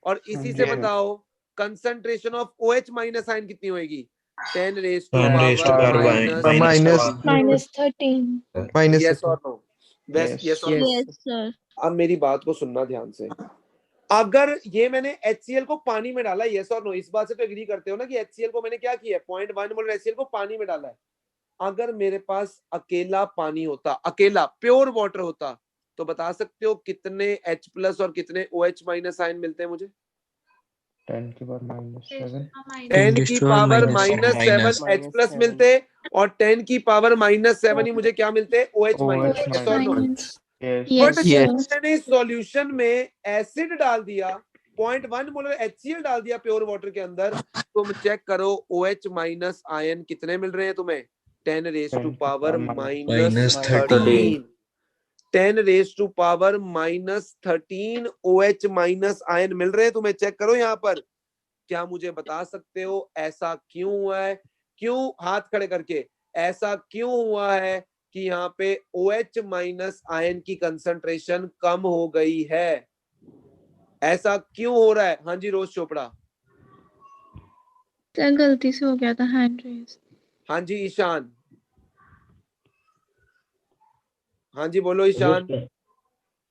और इसी से हाँ जी। बताओ concentration of OH minus ion कितनी होएगी 10 raised to 10 raised to power power minus minus 13. Minus yes 13. और नो? बेस्ट यस और नो? Yes, sir. अब मेरी बात को सुनना ध्यान से। अगर ये मैंने HCl को पानी में डाला, यस और नो? इस बात से तो एग्री करते हो ना कि HCl को मैंने क्या किया है 0.1 मोलर HCl को पानी में डाला है। अगर मेरे पास अकेला पानी होता, अकेला प्योर वाटर होता, तो बता सकते हो कितने H प्लस और कितने OH माइनस आयन मिलते हैं मुझे? 10 की पावर -7. 10 की पावर -7 H प्लस मिलते और 10 की पावर -7 ही मुझे क्या मिलते हैं OH माइनस। OH यस और नो? Yes. But Yes. मैंने इस सॉल्यूशन में एसिड डाल दिया, 0.1 मोलर HCl डाल दिया प्योर वाटर के अंदर, तुम चेक करो OH माइनस आयन कितने मिल रहे हैं तुम्हें 10 raised to power -13। 10 raised to power -13 OH minus ion मिल रहे हैं तुम्हें। चेक करो यहाँ पर। क्या मुझे बता सकते हो ऐसा क्यों हुआ है? क्यों? हाथ खड़े करके। ऐसा क्यों हुआ है कि यहाँ पे OH माइनस आयन की कंसंट्रेशन कम हो गई है? ऐसा क्यों हो रहा है? हाँ जी रोज चोपड़ा। सर गलती से हो गया था हैंड रेज। हाँ जी ईशान। हाँ जी बोलो ईशान।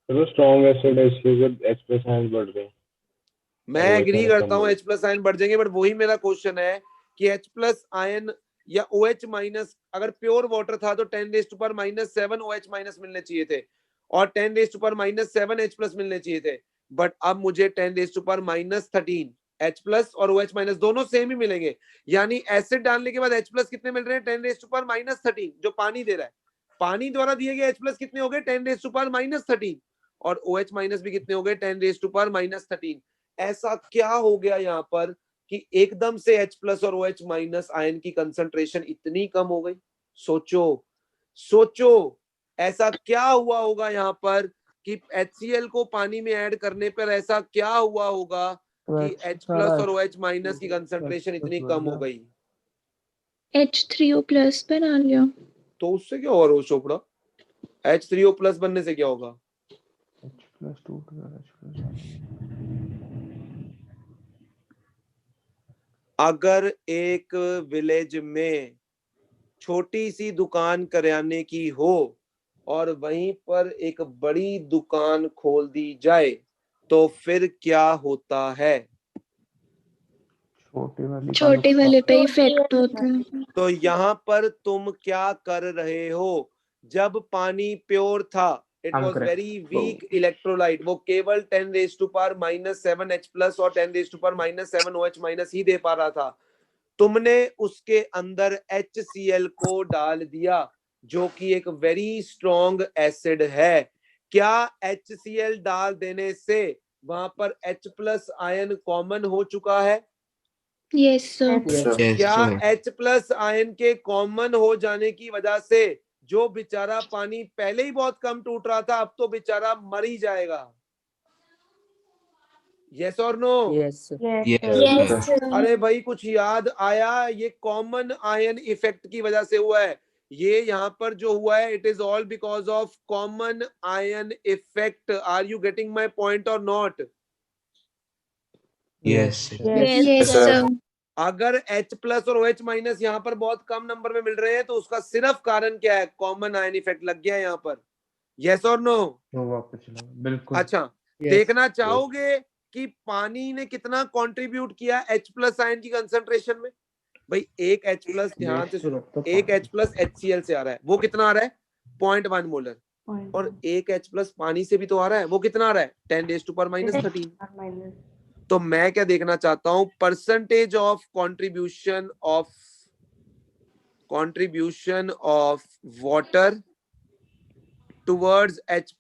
स्ट्रॉन्ग एसिड है इसलिए H प्लस आयन बढ़ रहे हैं। मैं एग्री करता हूँ H प्लस आयन बढ़ जाएंगे, बट वही मेरा क्वेश्चन है कि H प्लस आयन या OH माइनस अगर प्योर वाटर था तो 10 raised to power -7 OH minus मिलने चाहिए थे और 10 raised to power -7 H plus मिलने चाहिए थे। बट अब मुझे 10 raised to power -13 H plus और OH माइनस दोनों सेम ही मिलेंगे। यानी एसिड डालने के बाद H प्लस कितने मिल रहे हैं 10 raised to power -13 जो पानी दे रहा है। पानी द्वारा दिए गए H प्लस कितने हो गए 10 raised to power -13 और OH माइनस भी कितने हो गए 10 raised to power -13। ऐसा क्या हो गया यहाँ पर कि एकदम से H प्लस और OH माइनस आयन की कंसंट्रेशन इतनी कम हो गई? सोचो सोचो ऐसा क्या हुआ होगा यहाँ पर कि HCl को पानी में ऐड करने पर ऐसा क्या हुआ होगा कि H प्लस और OH माइनस की कंसंट्रेशन इतनी कम हो गई? H3O प्लस बना लिया। तो उससे क्या होगा रोज चोपड़ा? H3O प्लस बनने से क्या होगा? H plus 2 to the H plus 1. अगर एक विलेज में छोटी सी दुकान करियाने की हो और वहीं पर एक बड़ी दुकान खोल दी जाए तो फिर क्या होता है? छोटे वाले पे इफेक्ट होता है। तो यहाँ पर तुम क्या कर रहे हो? जब पानी प्योर था it was very weak electrolyte, वो केवल 10 raised to power -7 H plus और 10 raised to power -7 OH minus ही दे पा रहा था। तुमने उसके अंदर HCl को डाल दिया जो कि एक वेरी स्ट्रॉन्ग एसिड है। क्या HCl डाल देने से वहां पर H प्लस आयन कॉमन हो चुका है? Yes sir. क्या H प्लस आयन के कॉमन हो जाने की वजह से जो बेचारा पानी पहले ही बहुत कम टूट रहा था अब तो बेचारा मर ही जाएगा? यस और नो? Yes. अरे भाई कुछ याद आया? ये कॉमन आयन इफेक्ट की वजह से हुआ है। ये यहाँ पर जो हुआ है it is all because of common ion effect. Are you getting my point और नॉट? Yes. Yes sir. अगर H प्लस और OH माइनस यहाँ पर बहुत कम नंबर में मिल रहे हैं तो उसका सिर्फ कारण क्या है? कॉमन आयन इफेक्ट लग गया है यहाँ पर। यस और नो? बिल्कुल। अच्छा देखना चाहोगे कि पानी ने कितना कंट्रीब्यूट किया H प्लस आयन की कंसंट्रेशन में? भाई एक H प्लस, ध्यान से सुनो, एक H प्लस HCl से आ रहा है, वो कितना आ रहा है 0.1 मोलर, और एक H प्लस पानी से भी तो आ रहा है, वो कितना आ रहा है 10 raised to power -13। तो मैं क्या देखना चाहता हूं? Percentage of contribution of contribution of water towards H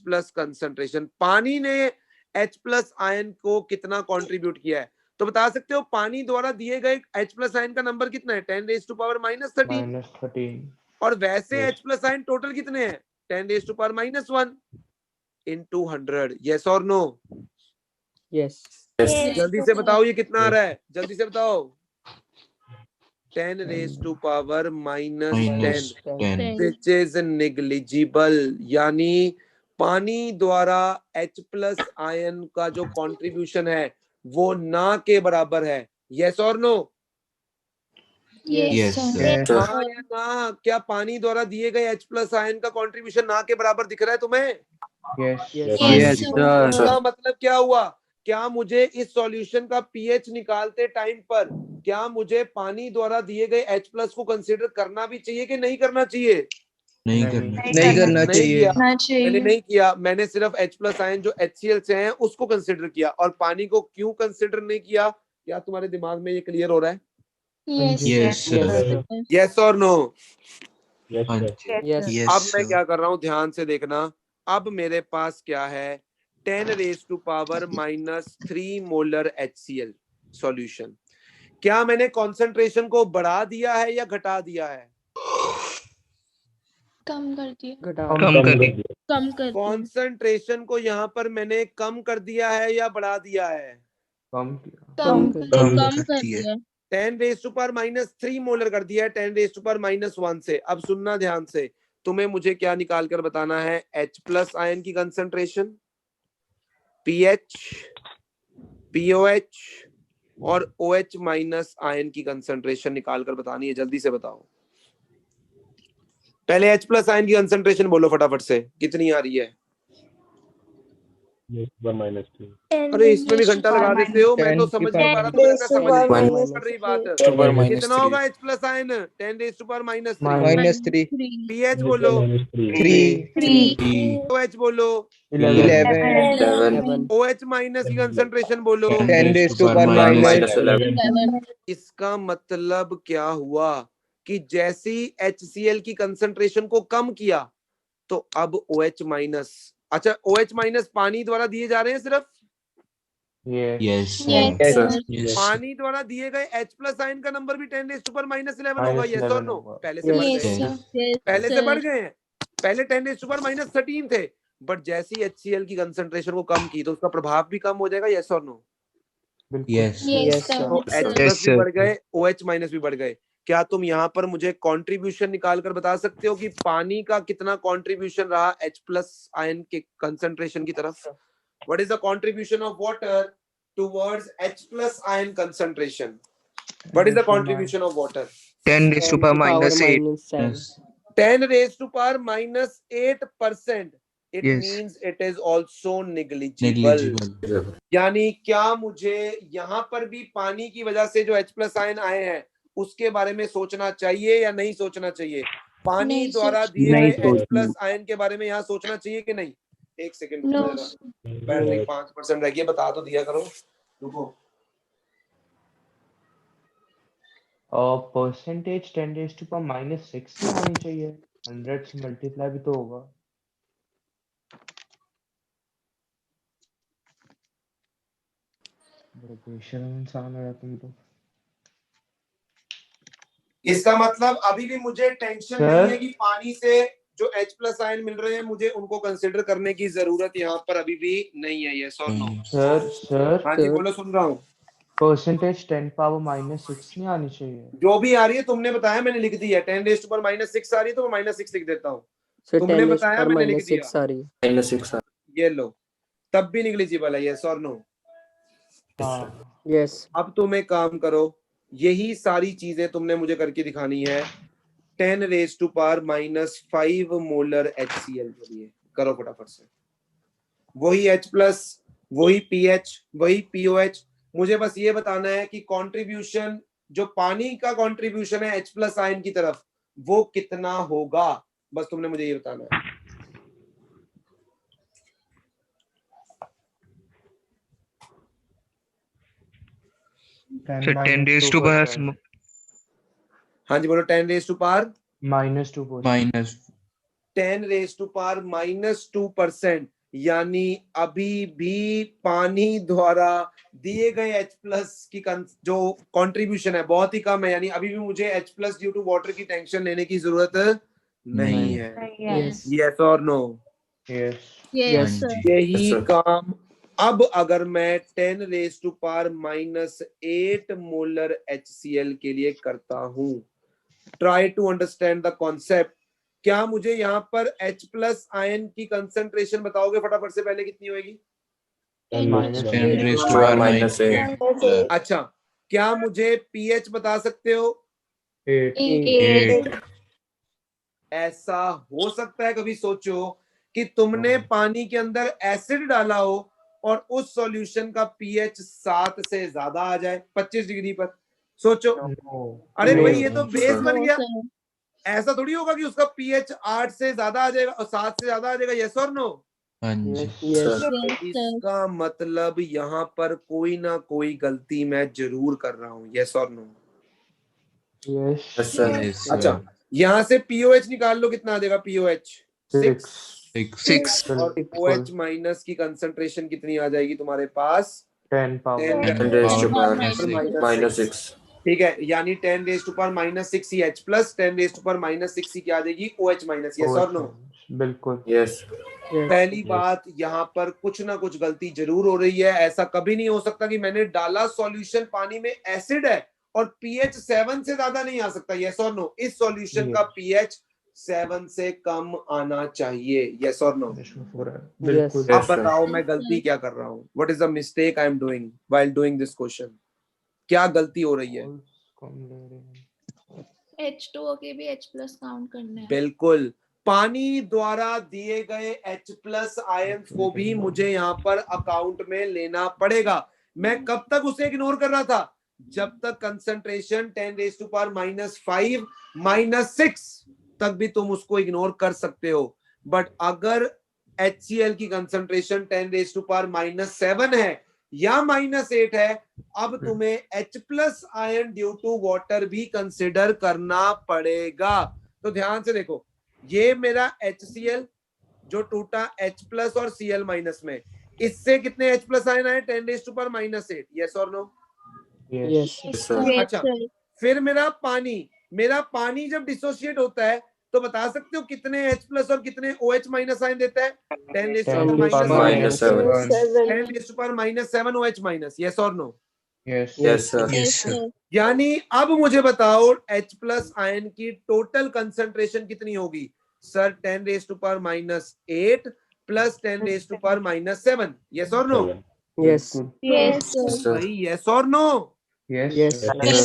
plus concentration. पानी ने H प्लस आयन को कितना कंट्रीब्यूट किया है? तो बता सकते हो पानी द्वारा दिए गए H प्लस आयन का नंबर कितना है? 10 रेज टू पावर -13। और वैसे H प्लस आयन टोटल कितने हैं? 10 raise to power -1 into 100. Yes or no? Yes. जल्दी से बताओ ये कितना आ रहा है? जल्दी से बताओ। 10 raised to power -10 which is negligible. यानी पानी द्वारा H प्लस आयन का जो कंट्रीब्यूशन है वो ना के बराबर है। Yes or no? Yes, sir. हाँ या ना? क्या पानी द्वारा दिए गए H प्लस आयन का कंट्रीब्यूशन ना के बराबर दिख रहा है तुम्हें? Yes, sir. इसका मतलब क्या हुआ? क्या मुझे इस सॉल्यूशन का पीएच निकालते टाइम पर क्या मुझे पानी द्वारा दिए गए H प्लस को कंसीडर करना भी चाहिए कि नहीं करना चाहिए? नहीं करना नहीं करना चाहिए। मैंने नहीं किया। मैंने सिर्फ H प्लस आयन जो HCl से हैं उसको कंसीडर किया और पानी को क्यों कंसीडर नहीं किया? क्या तुम्हारे दिमाग में ये क्लियर हो रहा है? Yes, sir. Yes or no? Yes, हाँ sir. जी। Yes. Yes, अब मैं sir. क्या कर रहा हूं ध्यान से देखना। अब मेरे पास क्या है? 10 raise to power -3 molar HCl solution. क्या मैंने कंसंट्रेशन को बढ़ा दिया है या घटा दिया है? कम कर दिया। कम कर दी। कम कर दिया। कंसंट्रेशन को यहाँ पर मैंने कम कर दिया है या बढ़ा दिया है? कम कम कर कर दिया। दिया। 10 रेज टू पावर -3 मोलर कर दिया है 10 रेज टू पावर -1 से। अब सुनना ध्यान से, तुम्हें मुझे क्या निकाल कर बताना है? H प्लस आयन की कंसंट्रेशन, पीएच, पीओएच और OH माइनस आयन की कंसंट्रेशन निकाल कर बतानी है। जल्दी से बताओ। पहले H प्लस आयन की कंसंट्रेशन बोलो फटाफट से, कितनी आ रही है? Yes, -2. अरे इसमें भी घंटा लगा देते हो। मैं तो समझ नहीं पा रहा, तुम्हें लगता है समझ नहीं पड़ रही बात। कितना होगा H plus ion? 10 raise to power -3। -3 pH बोलो,3 OH बोलो, 11 OH माइनस की कंसंट्रेशन बोलो। 10 raised to power -11 इसका मतलब क्या हुआ कि जैसी HCl की कंसंट्रेशन को कम किया तो अब OH माइनस, अच्छा OH माइनस पानी द्वारा दिए जा रहे हैं सिर्फ? Yes, sir. Yes. पानी द्वारा दिए गए H प्लस आयन का नंबर भी 10 रेज़ टू पावर -11 होगा। यस और नो? पहले से बढ़ गए हैं। पहले से बढ़ गए हैं। पहले 10 रेज़ टू पावर -13 थे, बट जैसे ही HCl की कंसंट्रेशन को कम की तो उसका प्रभाव भी कम हो जाएगा। यस और नो? Yes. तो H प्लस भी बढ़ गए, OH माइनस भी बढ़ गए। क्या तुम यहाँ पर मुझे कंट्रीब्यूशन निकाल कर बता सकते हो कि पानी का कितना कंट्रीब्यूशन रहा H प्लस आयन के कंसंट्रेशन की तरफ? What is the contribution of water towards H plus ion concentration? What is the contribution of water? 10 raised to power -8. Yes. 10 raised to power -8%. It Yes. means it is also negligible. यानी क्या मुझे यहाँ पर भी पानी की वजह से जो H प्लस आयन आए हैं उसके बारे में सोचना चाहिए या नहीं सोचना चाहिए? पानी द्वारा दिए गए H प्लस आयन के बारे में यहाँ सोचना चाहिए कि नहीं? एक सेकंड बैटरी 5% रह गई, बता तो दिया करो। रुको। परसेंटेज 10 रेज़ टू पावर -6 में आनी चाहिए। 100 से मल्टीप्लाई भी तो होगा। बड़ा बेशर्म इंसान है तुम तो। इसका मतलब अभी भी मुझे टेंशन नहीं है कि पानी से जो H प्लस आयन मिल रहे हैं मुझे उनको कंसिडर करने की जरूरत यहाँ पर अभी भी नहीं है। यस और नो? सर हाँ जी बोलो, सुन रहा हूँ। परसेंटेज 10 पावर -6 नहीं आनी चाहिए। जो भी आ रही है तुमने बताया, मैंने लिख दी है। 10 रेज़ टू पावर -6 आ रही है तो मैं -6 लिख देता हूँ। तुमने बताया, मैंने लिख दिया। आ रही है -6 ये लो, तब भी निग्लिजिबल है। यस और नो? यस। अब तुम एक काम करो, यही सारी चीजें तुमने मुझे करके दिखानी है 10 raise to power -5 molar HCl के लिए। करो फटाफट से। वही H प्लस, वही PH, वही POH। मुझे बस ये बताना है कि कंट्रीब्यूशन जो पानी का कंट्रीब्यूशन है H प्लस आयन की तरफ वो कितना होगा, बस तुमने मुझे ये बताना है। So 10 raised to power हाँ जी बोलो। 10 raise to power -2%. minus 10 raise to power -2%, यानी अभी भी पानी द्वारा दिए गए H प्लस की जो कंट्रीब्यूशन है बहुत ही कम है, यानी अभी भी मुझे H plus due to water की टेंशन लेने की जरूरत नहीं है। Yes. यस और नो? Yes. Yes, हाँ sir. जी। यही काम अब अगर मैं 10 raise to power -8 molar HCl के लिए करता हूं, try to understand the concept. क्या मुझे यहाँ पर H प्लस आयन की कंसंट्रेशन बताओगे फटाफट से, पहले कितनी होगी? 10 raised to power -8 अच्छा, क्या मुझे pH बता सकते हो? 8 ऐसा हो सकता है कभी सोचो कि तुमने पानी के अंदर एसिड डाला हो और उस सॉल्यूशन का pH 7 से ज्यादा आ जाए 25 डिग्री पर? सोचो। अरे नहीं भाई होगा। ये तो बेस बन No, गया। sir. ऐसा थोड़ी होगा कि उसका pH 8 से ज्यादा आ जाएगा और 7 से ज्यादा आ जाएगा। यस और नो? हाँ जी। Yes, sir. इसका मतलब यहाँ पर कोई ना कोई गलती मैं जरूर कर रहा हूँ। यस और नो? Yes. Yes, अच्छा, sir. यहाँ से POH निकाल लो, कितना आ जाएगा POH? 6। 6 और OH माइनस की कंसंट्रेशन कितनी आ जाएगी तुम्हारे पास? 10 power. 10 raised to power -6 ठीक है, यानी 10 रेज टू पावर -6 ही H plus, 10 raise to power -6 ही क्या आ जाएगी? OH minus. यस और नो? बिल्कुल। Yes. पहली बात, यहाँ पर कुछ ना कुछ गलती जरूर हो रही है। ऐसा कभी नहीं हो सकता कि मैंने डाला सॉल्यूशन पानी में एसिड है और pH 7 से ज्यादा नहीं आ सकता। यस और नो? इस सॉल्यूशन का pH 7 से कम आना चाहिए। यस और नो? बिल्कुल। अब बताओ मैं गलती क्या कर रहा हूँ? What is the mistake I am doing while doing this question? क्या गलती हो रही है? H2O के भी H प्लस काउंट करना है। बिल्कुल। पानी द्वारा दिए गए H प्लस आयंस को भी मुझे यहाँ पर अकाउंट में लेना पड़ेगा। मैं कब तक उसे इग्नोर कर रहा था? जब तक कंसंट्रेशन 10 रेज टू पावर -5 -6 तक भी तुम उसको इग्नोर कर सकते हो। बट अगर HCl की कंसंट्रेशन 10 रेज टू पावर -7 है या -8 है, अब तुम्हें H plus ion due to water भी कंसिडर करना पड़ेगा। तो ध्यान से देखो, ये मेरा HCl जो टूटा H प्लस और Cl माइनस में, इससे कितने H प्लस आयन आए? 10 रेज टू पावर -8। यस और नो? Yes. अच्छा, फिर मेरा पानी जब डिसोशिएट होता है तो बता सकते हो कितने H प्लस और कितने OH माइनस आयन देता है? 10 raise to power -7 OH minus. Yes और नो? Yes. Yes, sir. यानी अब मुझे बताओ H प्लस आयन की टोटल कंसंट्रेशन कितनी होगी? Sir 10 raise to power -8 plus 10 raise to power -7। Yes और नो? Yes. भाई यस और नो? Yes. Yes,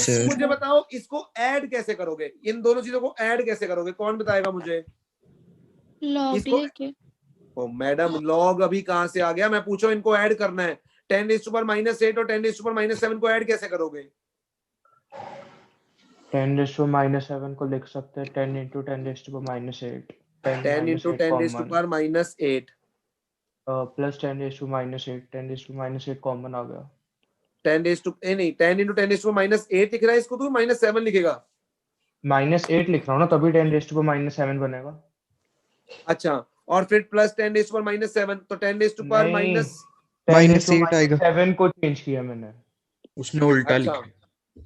sir. मुझे बताओ इसको ऐड कैसे करोगे? इन दोनों चीजों को ऐड कैसे करोगे? कौन बताएगा मुझे? लॉग इसको लेके। ओ मैडम, लॉग अभी कहां से आ गया? मैं पूछो इनको ऐड करना है। 10 रेज टू पावर -8 और 10 रेज टू पावर -7 को ऐड कैसे करोगे? 10 raised to -7 को लिख सकते हैं 10 into 10 raised to -8. 10 into 10 raise to power -8 plus 10 raised to -8. 10 raised to -8 common आ गया। 10 रेज टू नहीं, 10 into 10 रेज टू पावर -8 लिख रहा है इसको, तो -7 लिखेगा। -8 लिख रहा हूँ ना, तभी 10 raised to -7 बनेगा। अच्छा, और फिर प्लस 10 रेज टू पावर -7, तो 10 रेज टू पावर नहीं, माइनस। -8 आएगा। 7 को चेंज किया मैंने। उसने उल्टा अच्छा, लिखा।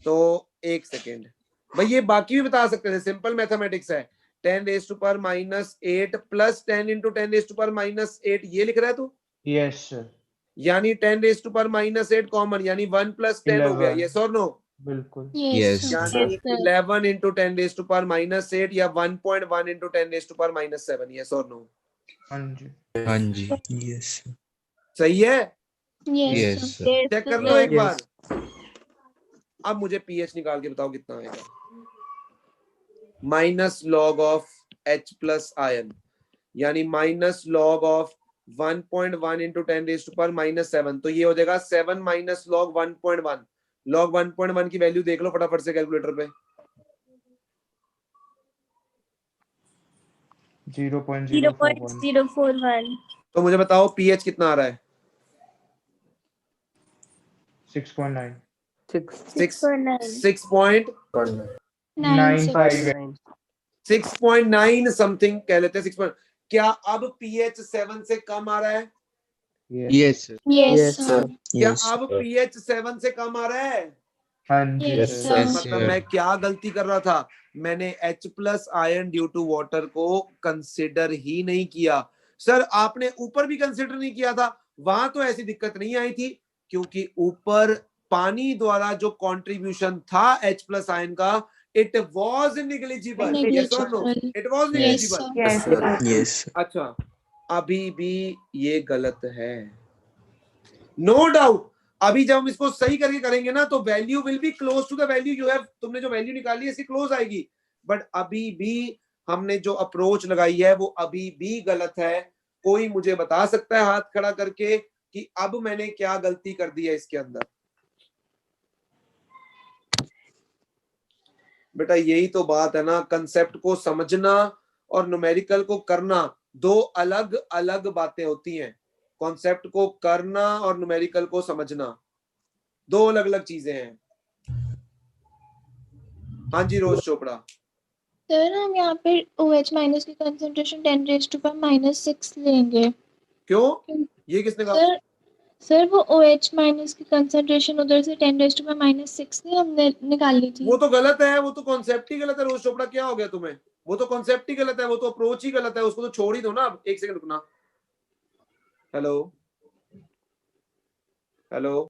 तो एक सेकेंड भाई, ये बाकी भी बता सकते थे, सिंपल मैथमेटिक्स है। 10 raise to power -8 plus 10 into 10 raise to power -8 ये लिख रहा है तू? Yes sir. यानी 10 रेज टू पावर -8 कॉमन, यानी 1 + 10 हो गया। 11. यस और नो? बिल्कुल। Yes. यानी 11 into 10 रेज टू पावर -8 या 1.1 into 10 raise to power -7। Yes और नो? हाँ जी। हाँ जी। Yes. सही है? Yes, sir. चेक कर लो एक बार। अब मुझे pH निकाल के बताओ कितना आएगा। Minus log of H plus ion, यानी minus log of 1.1 into 10 raise to power -7, तो ये हो जाएगा 7 माइनस लॉग 1.1। लॉग 1.1 की वैल्यू देख लो फटाफट से कैलकुलेटर पे। 0.041। तो मुझे बताओ pH कितना आ रहा है? 6.9। 6.9। 9.6. 6.9 समथिंग कह लेते हैं 6. क्या अब pH 7 से कम आ रहा है? Yes, sir. Yes, sir. क्या अब pH 7 से कम आ रहा है? हाँ जी Yes, sir. sir. मतलब मैं क्या गलती कर रहा था? मैंने H plus ion due to water को कंसिडर ही नहीं किया। सर आपने ऊपर भी कंसिडर नहीं किया था, वहां तो ऐसी दिक्कत नहीं आई थी क्योंकि ऊपर पानी द्वारा जो कंट्रीब्यूशन था H प्लस आयन का, इट वाज नेग्लिजिबल। यस और no? It was negligible. Yes, sir. Yes. अच्छा, अभी भी ये गलत है, नो डाउट। अभी जब हम इसको सही करके करेंगे ना तो value will be close to the value you have, तुमने जो वैल्यू निकाली है इसकी क्लोज आएगी, बट अभी भी हमने जो अप्रोच लगाई है वो अभी भी गलत है। कोई मुझे बता सकता है हाथ खड़ा करके कि अब मैंने क्या गलती कर दी है इसके अंदर? बेटा यही तो बात है ना, कंसेप्ट को समझना और न्यूमेरिकल को करना दो अलग अलग बातें होती हैं। कॉन्सेप्ट को करना और न्यूमेरिकल को समझना दो अलग अलग चीजें हैं। हाँ जी रोज चोपड़ा। सर हम यहाँ पे OH माइनस की कंसंट्रेशन 10⁻⁻6 लेंगे। क्यों? ये किसने कहा? सर वो OH माइनस की कंसंट्रेशन उधर से 10⁻⁻6 नहीं हमने निकाली थी। वो तो गलत है, वो तो कॉन्सेप्ट ही गलत है रोज चोपड़ा। क्या हो गया तुम्हें? वो तो कॉन्सेप्ट ही गलत है, वो तो अप्रोच ही गलत है, उसको तो छोड़ ही दो ना। अब एक सेकंड रुकना। हेलो हेलो,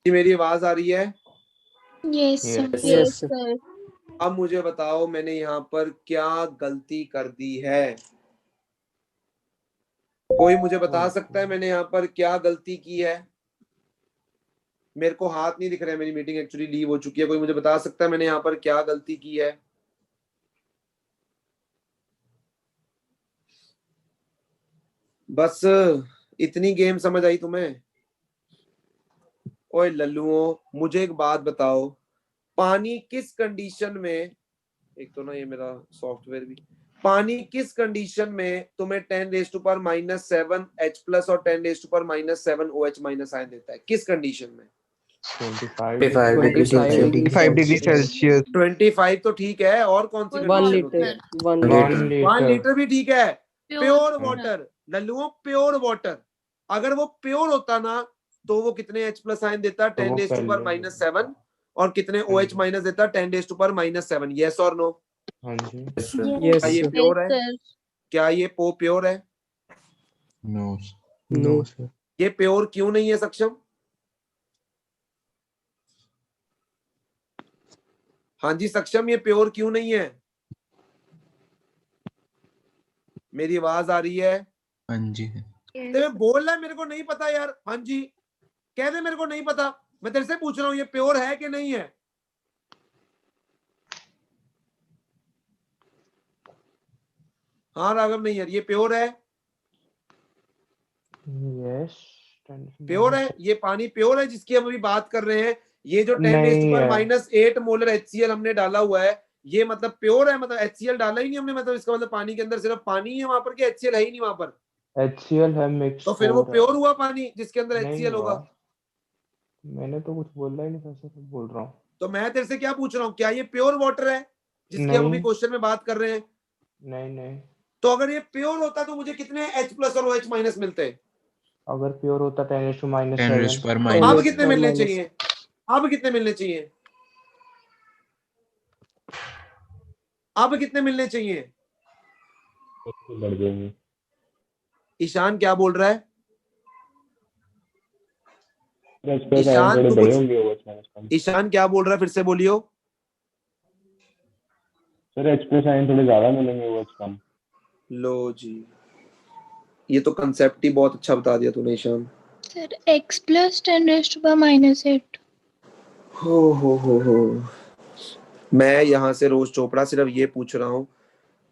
मेरी आवाज आ रही है? Yes sir. अब मुझे बताओ मैंने यहाँ पर क्या गलती कर दी है? कोई मुझे बता सकता है मैंने यहाँ पर क्या गलती की है? मेरे को हाथ नहीं दिख रहे, मेरी मीटिंग एक्चुअली लीव हो चुकी है। कोई मुझे बता सकता है मैंने यहाँ पर क्या गलती की है? बस इतनी गेम समझ आई तुम्हें? ओए लल्लुओं, मुझे एक बात बताओ, पानी किस कंडीशन में, एक तो ना ये मेरा सॉफ्टवेयर भी, पानी किस कंडीशन में तुम्हें 10⁻⁻7 H प्लस और 10⁻⁻7 OH माइनस आयन देता है? किस कंडीशन में? 25 degrees Celsius. 25 तो ठीक है, और कौन सी 1 कंडीशन होती liter. है? 1 1 liter. 1 liter. लीटर भी ठीक है। प्योर Pure वाटर लल्लुओं, प्योर वाटर। अगर वो प्योर होता ना तो वो कितने H प्लस आयन देता? तो वो 10⁻⁻7। और कितने OH माइनस देता? 10⁻⁻7। यस और नो? हाँ जी Yes, क्या ये sir. प्योर है? क्या ये प्योर है? No. No, sir. ये प्योर क्यों नहीं है सक्षम? हाँ जी सक्षम, ये प्योर क्यों नहीं है? मेरी आवाज आ रही है? हाँ जी। तेरे बोल रहा है मेरे को नहीं पता यार। हाँ जी कह दे, मेरे को नहीं पता। मैं तेरे से पूछ रहा हूँ ये प्योर है कि नहीं है? हाँ राघव नहीं यार, ये प्योर है? यस प्योर है ये पानी? प्योर है जिसकी हम अभी बात कर रहे हैं? ये जो नहीं है। 10⁻⁸ मोलर HCl हमने डाला हुआ है, ये मतलब प्योर है? मतलब HCl डाला ही नहीं हमने, मतलब इसका मतलब पानी के अंदर सिर्फ पानी ही है वहां पर, कि HCl है ही नहीं वहां पर? HCl है मिक्स। तो फिर वो प्योर हुआ पानी जिसके अंदर नहीं HCl होगा? हुआ। मैंने तो कुछ बोला ही नहीं था सर, बोल रहा हूँ। तो मैं तेरे से क्या पूछ रहा हूँ, क्या ये प्योर वाटर है जिसकी हम अभी नहीं। क्वेश्चन में बात कर रहे हैं? नहीं तो अगर ये प्योर होता तो मुझे कितने H प्लस और OH माइनस मिलते? अगर प्योर होता 10⁻⁻7। 10⁻⁻7। अब कितने मिलने चाहिए? अब कितने मिलने चाहिए? अब कितने मिलने चाहिए? बढ़ जाएंगे। ईशान क्या बोल रहा है? H plus ईशान आयन थोड़े तू बड़े कुछ, होंगे OH माइनस कम। ईशान क्या बोल रहा है, फिर से बोलियो। सर H plus आयन थोड़े ज्यादा मिलेंगे OH कम। लो जी, ये तो कंसेप्ट ही बहुत अच्छा बता दिया तूने ईशान। Sir X plus 10⁻⁸। हो मैं यहाँ से रोज चोपड़ा सिर्फ ये पूछ रहा हूँ,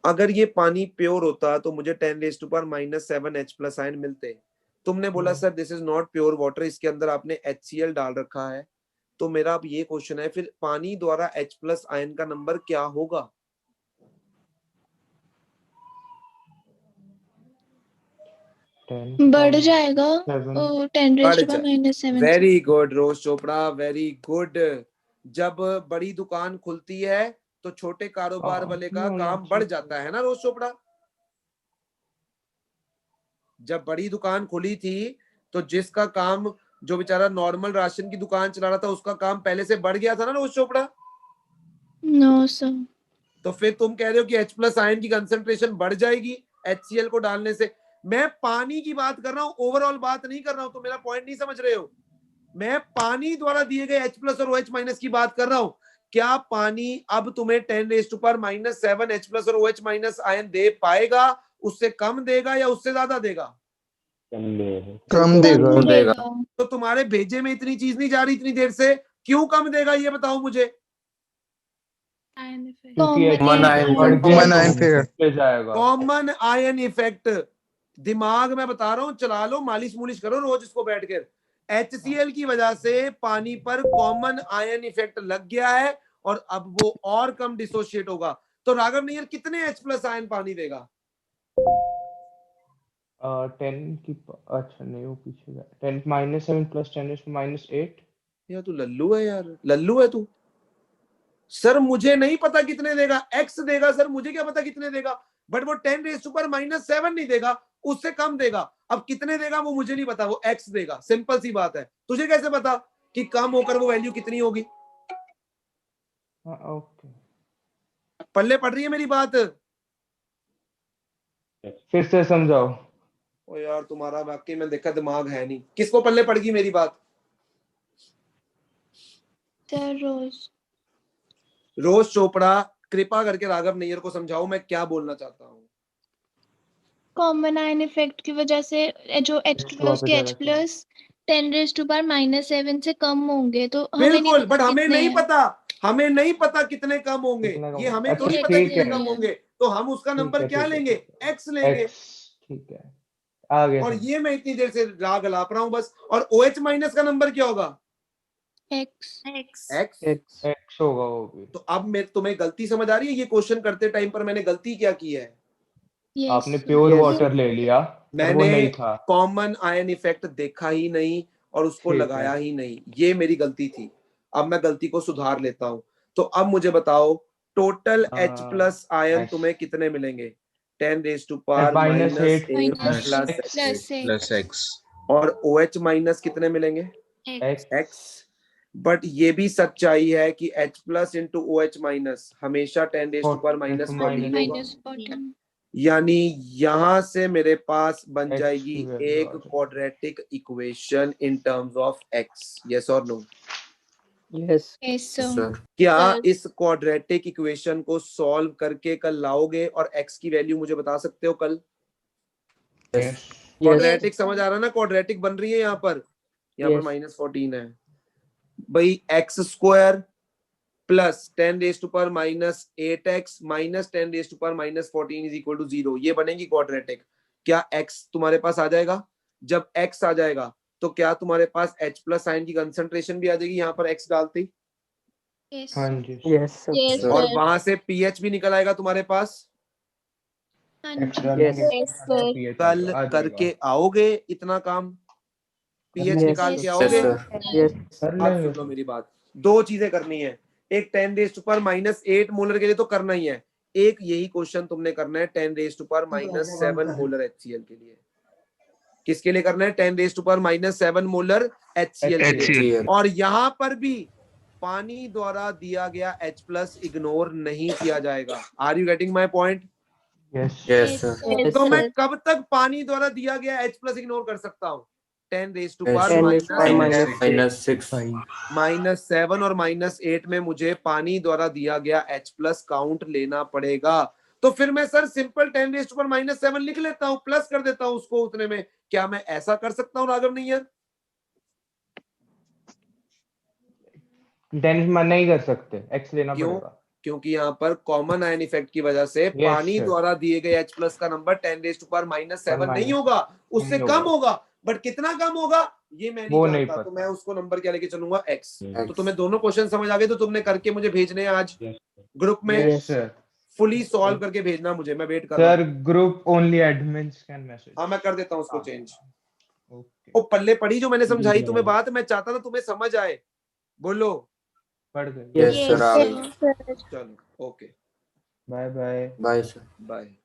अगर ये पानी प्योर होता तो मुझे 10⁻⁻7 H प्लस आयन मिलते, तुमने बोला sir this is not pure water, इसके अंदर आपने HCl डाल रखा है। तो मेरा अब ये क्वेश्चन है, फिर पानी द्वारा H+ आयन का नंबर क्या होगा? बढ़ जाएगा 10 raised to -7 से। वेरी गुड रोज चोपड़ा, वेरी गुड। जब बड़ी दुकान खुलती है तो छोटे कारोबार वाले का काम बढ़ जाता है ना रोज चोपड़ा। जब बड़ी दुकान खुली थी तो जिसका काम, जो बेचारा नॉर्मल राशन की दुकान चला रहा था, उसका काम पहले से बढ़ गया था ना रोज चोपड़ा। No sir. तो फिर तुम कह रहे हो कि H+ आयन की कंसंट्रेशन बढ़ जाएगी HCl को डालने से। मैं पानी की बात कर रहा हूं, ओवरऑल बात नहीं कर रहा हूं, तो मेरा पॉइंट नहीं समझ रहे हो। मैं पानी द्वारा दिए गए H+ और OH- की बात कर रहा हूं। क्या पानी अब तुम्हें 10⁻⁷ H+ और OH- आयन दे पाएगा? उससे कम देगा या उससे ज्यादा देगा? कम देगा। तो तुम्हारे भेजे में इतनी चीज नहीं जा रही इतनी देर से, क्यों कम देगा ये बताओ मुझे। कॉमन आयन इफेक्ट, दिमाग में बता रहा हूं, चला लो, मालिश मुलिश करो रोज इसको बैठ कर। HCl की वजह से पानी पर कॉमन आयन इफेक्ट लग गया है और अब वो और कम डिसोशिएट होगा। तो राघव नैयर कितने H+ आयन पानी देगा? 10 की, अच्छा नहीं वो पीछे गया, 10 -7 + 10⁻⁸। यार तू लल्लू है, यार लल्लू है तू। सर मुझे नहीं पता कितने देगा, X देगा सर, मुझे क्या पता कितने देगा, बट वो 10⁻⁷ नहीं देगा, उससे कम देगा। अब कितने देगा वो मुझे नहीं पता, वो X देगा, सिंपल सी बात है। तुझे कैसे पता कि कम होकर वो वैल्यू कितनी होगी? ओके, पल्ले पड़ रही है मेरी बात? फिर से समझाओ। ओ यार तुम्हारा वाकई में देखा दिमाग है नहीं। किसको पल्ले पड़ गई मेरी बात? रोज चोपड़ा, कृपा करके राघव नैयर को समझाओ मैं क्या बोलना चाहता हूँ। कॉमन आयन इफेक्ट की वजह से जो H+ के H+ 10⁻⁷ से कम होंगे, तो हमें नहीं बिल्कुल, पता बट हमें कितने नहीं हैं। पता, हमें नहीं पता कितने कम होंगे, ये हमें थोड़ी पता कितने कम होंगे। तो हम उसका नंबर क्या लेंगे? X लेंगे। ठीक है, आ गया। और ये मैं इतनी देर से राग अलाप रहा हूं बस। और OH- का नंबर क्या होगा? X होगा वो भी। तो अब मैं तुम्हें गलती समझ आ रही है? ये क्वेश्चन करते टाइम पर मैंने गलती क्या की है? आपने प्योर वाटर ले लिया, मैंने वो नहीं था, कॉमन आयन इफेक्ट देखा ही नहीं और उसको लगाया ही नहीं, ये मेरी गलती थी। अब मैं गलती को सुधार लेता हूं। तो अब मुझे बताओ टोटल H+ आयन तुम्हें कितने मिलेंगे? 10⁻⁸ प्लस X। और OH- कितने मिलेंगे? X। बट ये भी सच्चाई है कि H+ इंटू OH- हमेशा 10⁻⁻14 होगा। यानी यहां से मेरे पास बन जाएगी एक quadratic equation in terms of X। Yes और नो? यस सर क्या इस क्वाड्रेटिक इक्वेशन को सॉल्व करके कल लाओगे और X की वैल्यू मुझे बता सकते हो कल? क्वाड्रेटिक समझ आ रहा है ना? क्वाड्रेटिक बन रही है यहाँ पर -14 है भाई। X² plus 10⁻⁸ minus 10⁻⁻14 is equal to 0, ये बनेगी क्वाड्रेटिक। क्या X तुम्हारे पास आ जाएगा? जब X आ जाएगा तो क्या तुम्हारे पास H+ आयन की कंसंट्रेशन भी आ जाएगी यहाँ पर X डालते ही? यस और वहां से pH भी निकल आएगा तुम्हारे पास। कल करके आओगे इतना काम? pH निकाल के आओगे? अब सुन लो मेरी बात, दो चीजें करनी है। एक 10⁻⁻8 मोलर के लिए तो करना ही है, एक यही क्वेश्चन तुमने करना है 10⁻⁷ मोलर HCl के लिए। किसके लिए करना है? 10⁻⁷ मोलर HCl के लिए। और यहां पर भी पानी द्वारा दिया गया H+ इग्नोर नहीं किया जाएगा। Are you getting my point? Yes sir. तो मैं कब तक पानी द्वारा दिया गया H+ इग्नोर कर सकता हूँ? 10⁻⁻⁻⁶ -7 और -8 में मुझे पानी द्वारा दिया गया H+ काउंट लेना पड़ेगा। तो फिर मैं सर सिंपल 10⁻⁻7 लिख लेता हूँ, प्लस कर देता हूँ उसको उतने में। क्या मैं ऐसा कर सकता हूँ राघव नैयर? नहीं कर सकते, X लेना पड़ेगा। क्योंकि यहाँ पर कॉमन आयन इफेक्ट की वजह से पानी द्वारा दिए गए H+ का नंबर 10⁻⁷ नहीं होगा, उससे कम होगा। बट कितना कम होगा ये मैं वो नहीं नहीं जानता, पता। तो मैं उसको नंबर क्या लेके चलूंगा x। X। तो तुम्हें दोनों क्वेश्चन समझ आ गए, तो तुमने करके मुझे भेजने हैं आज Yes, ग्रुप में, यस सर। फुली सॉल्व करके भेजना मुझे, मैं वेट कर रहा सर हूँ। Group only admins can message. हाँ मैं कर देता हूँ उसको हाँ। चेंज। ओके ओ पल्ले पड़ी जो मैंने समझाई Yeah. तुम्हें बात, मैं चाहता था तुम्हें समझ आए, बोलो। पढ़ गए। Yes, sir, आ गई। Yes, sir. चलो okay, bye bye. Bye, sir. Bye.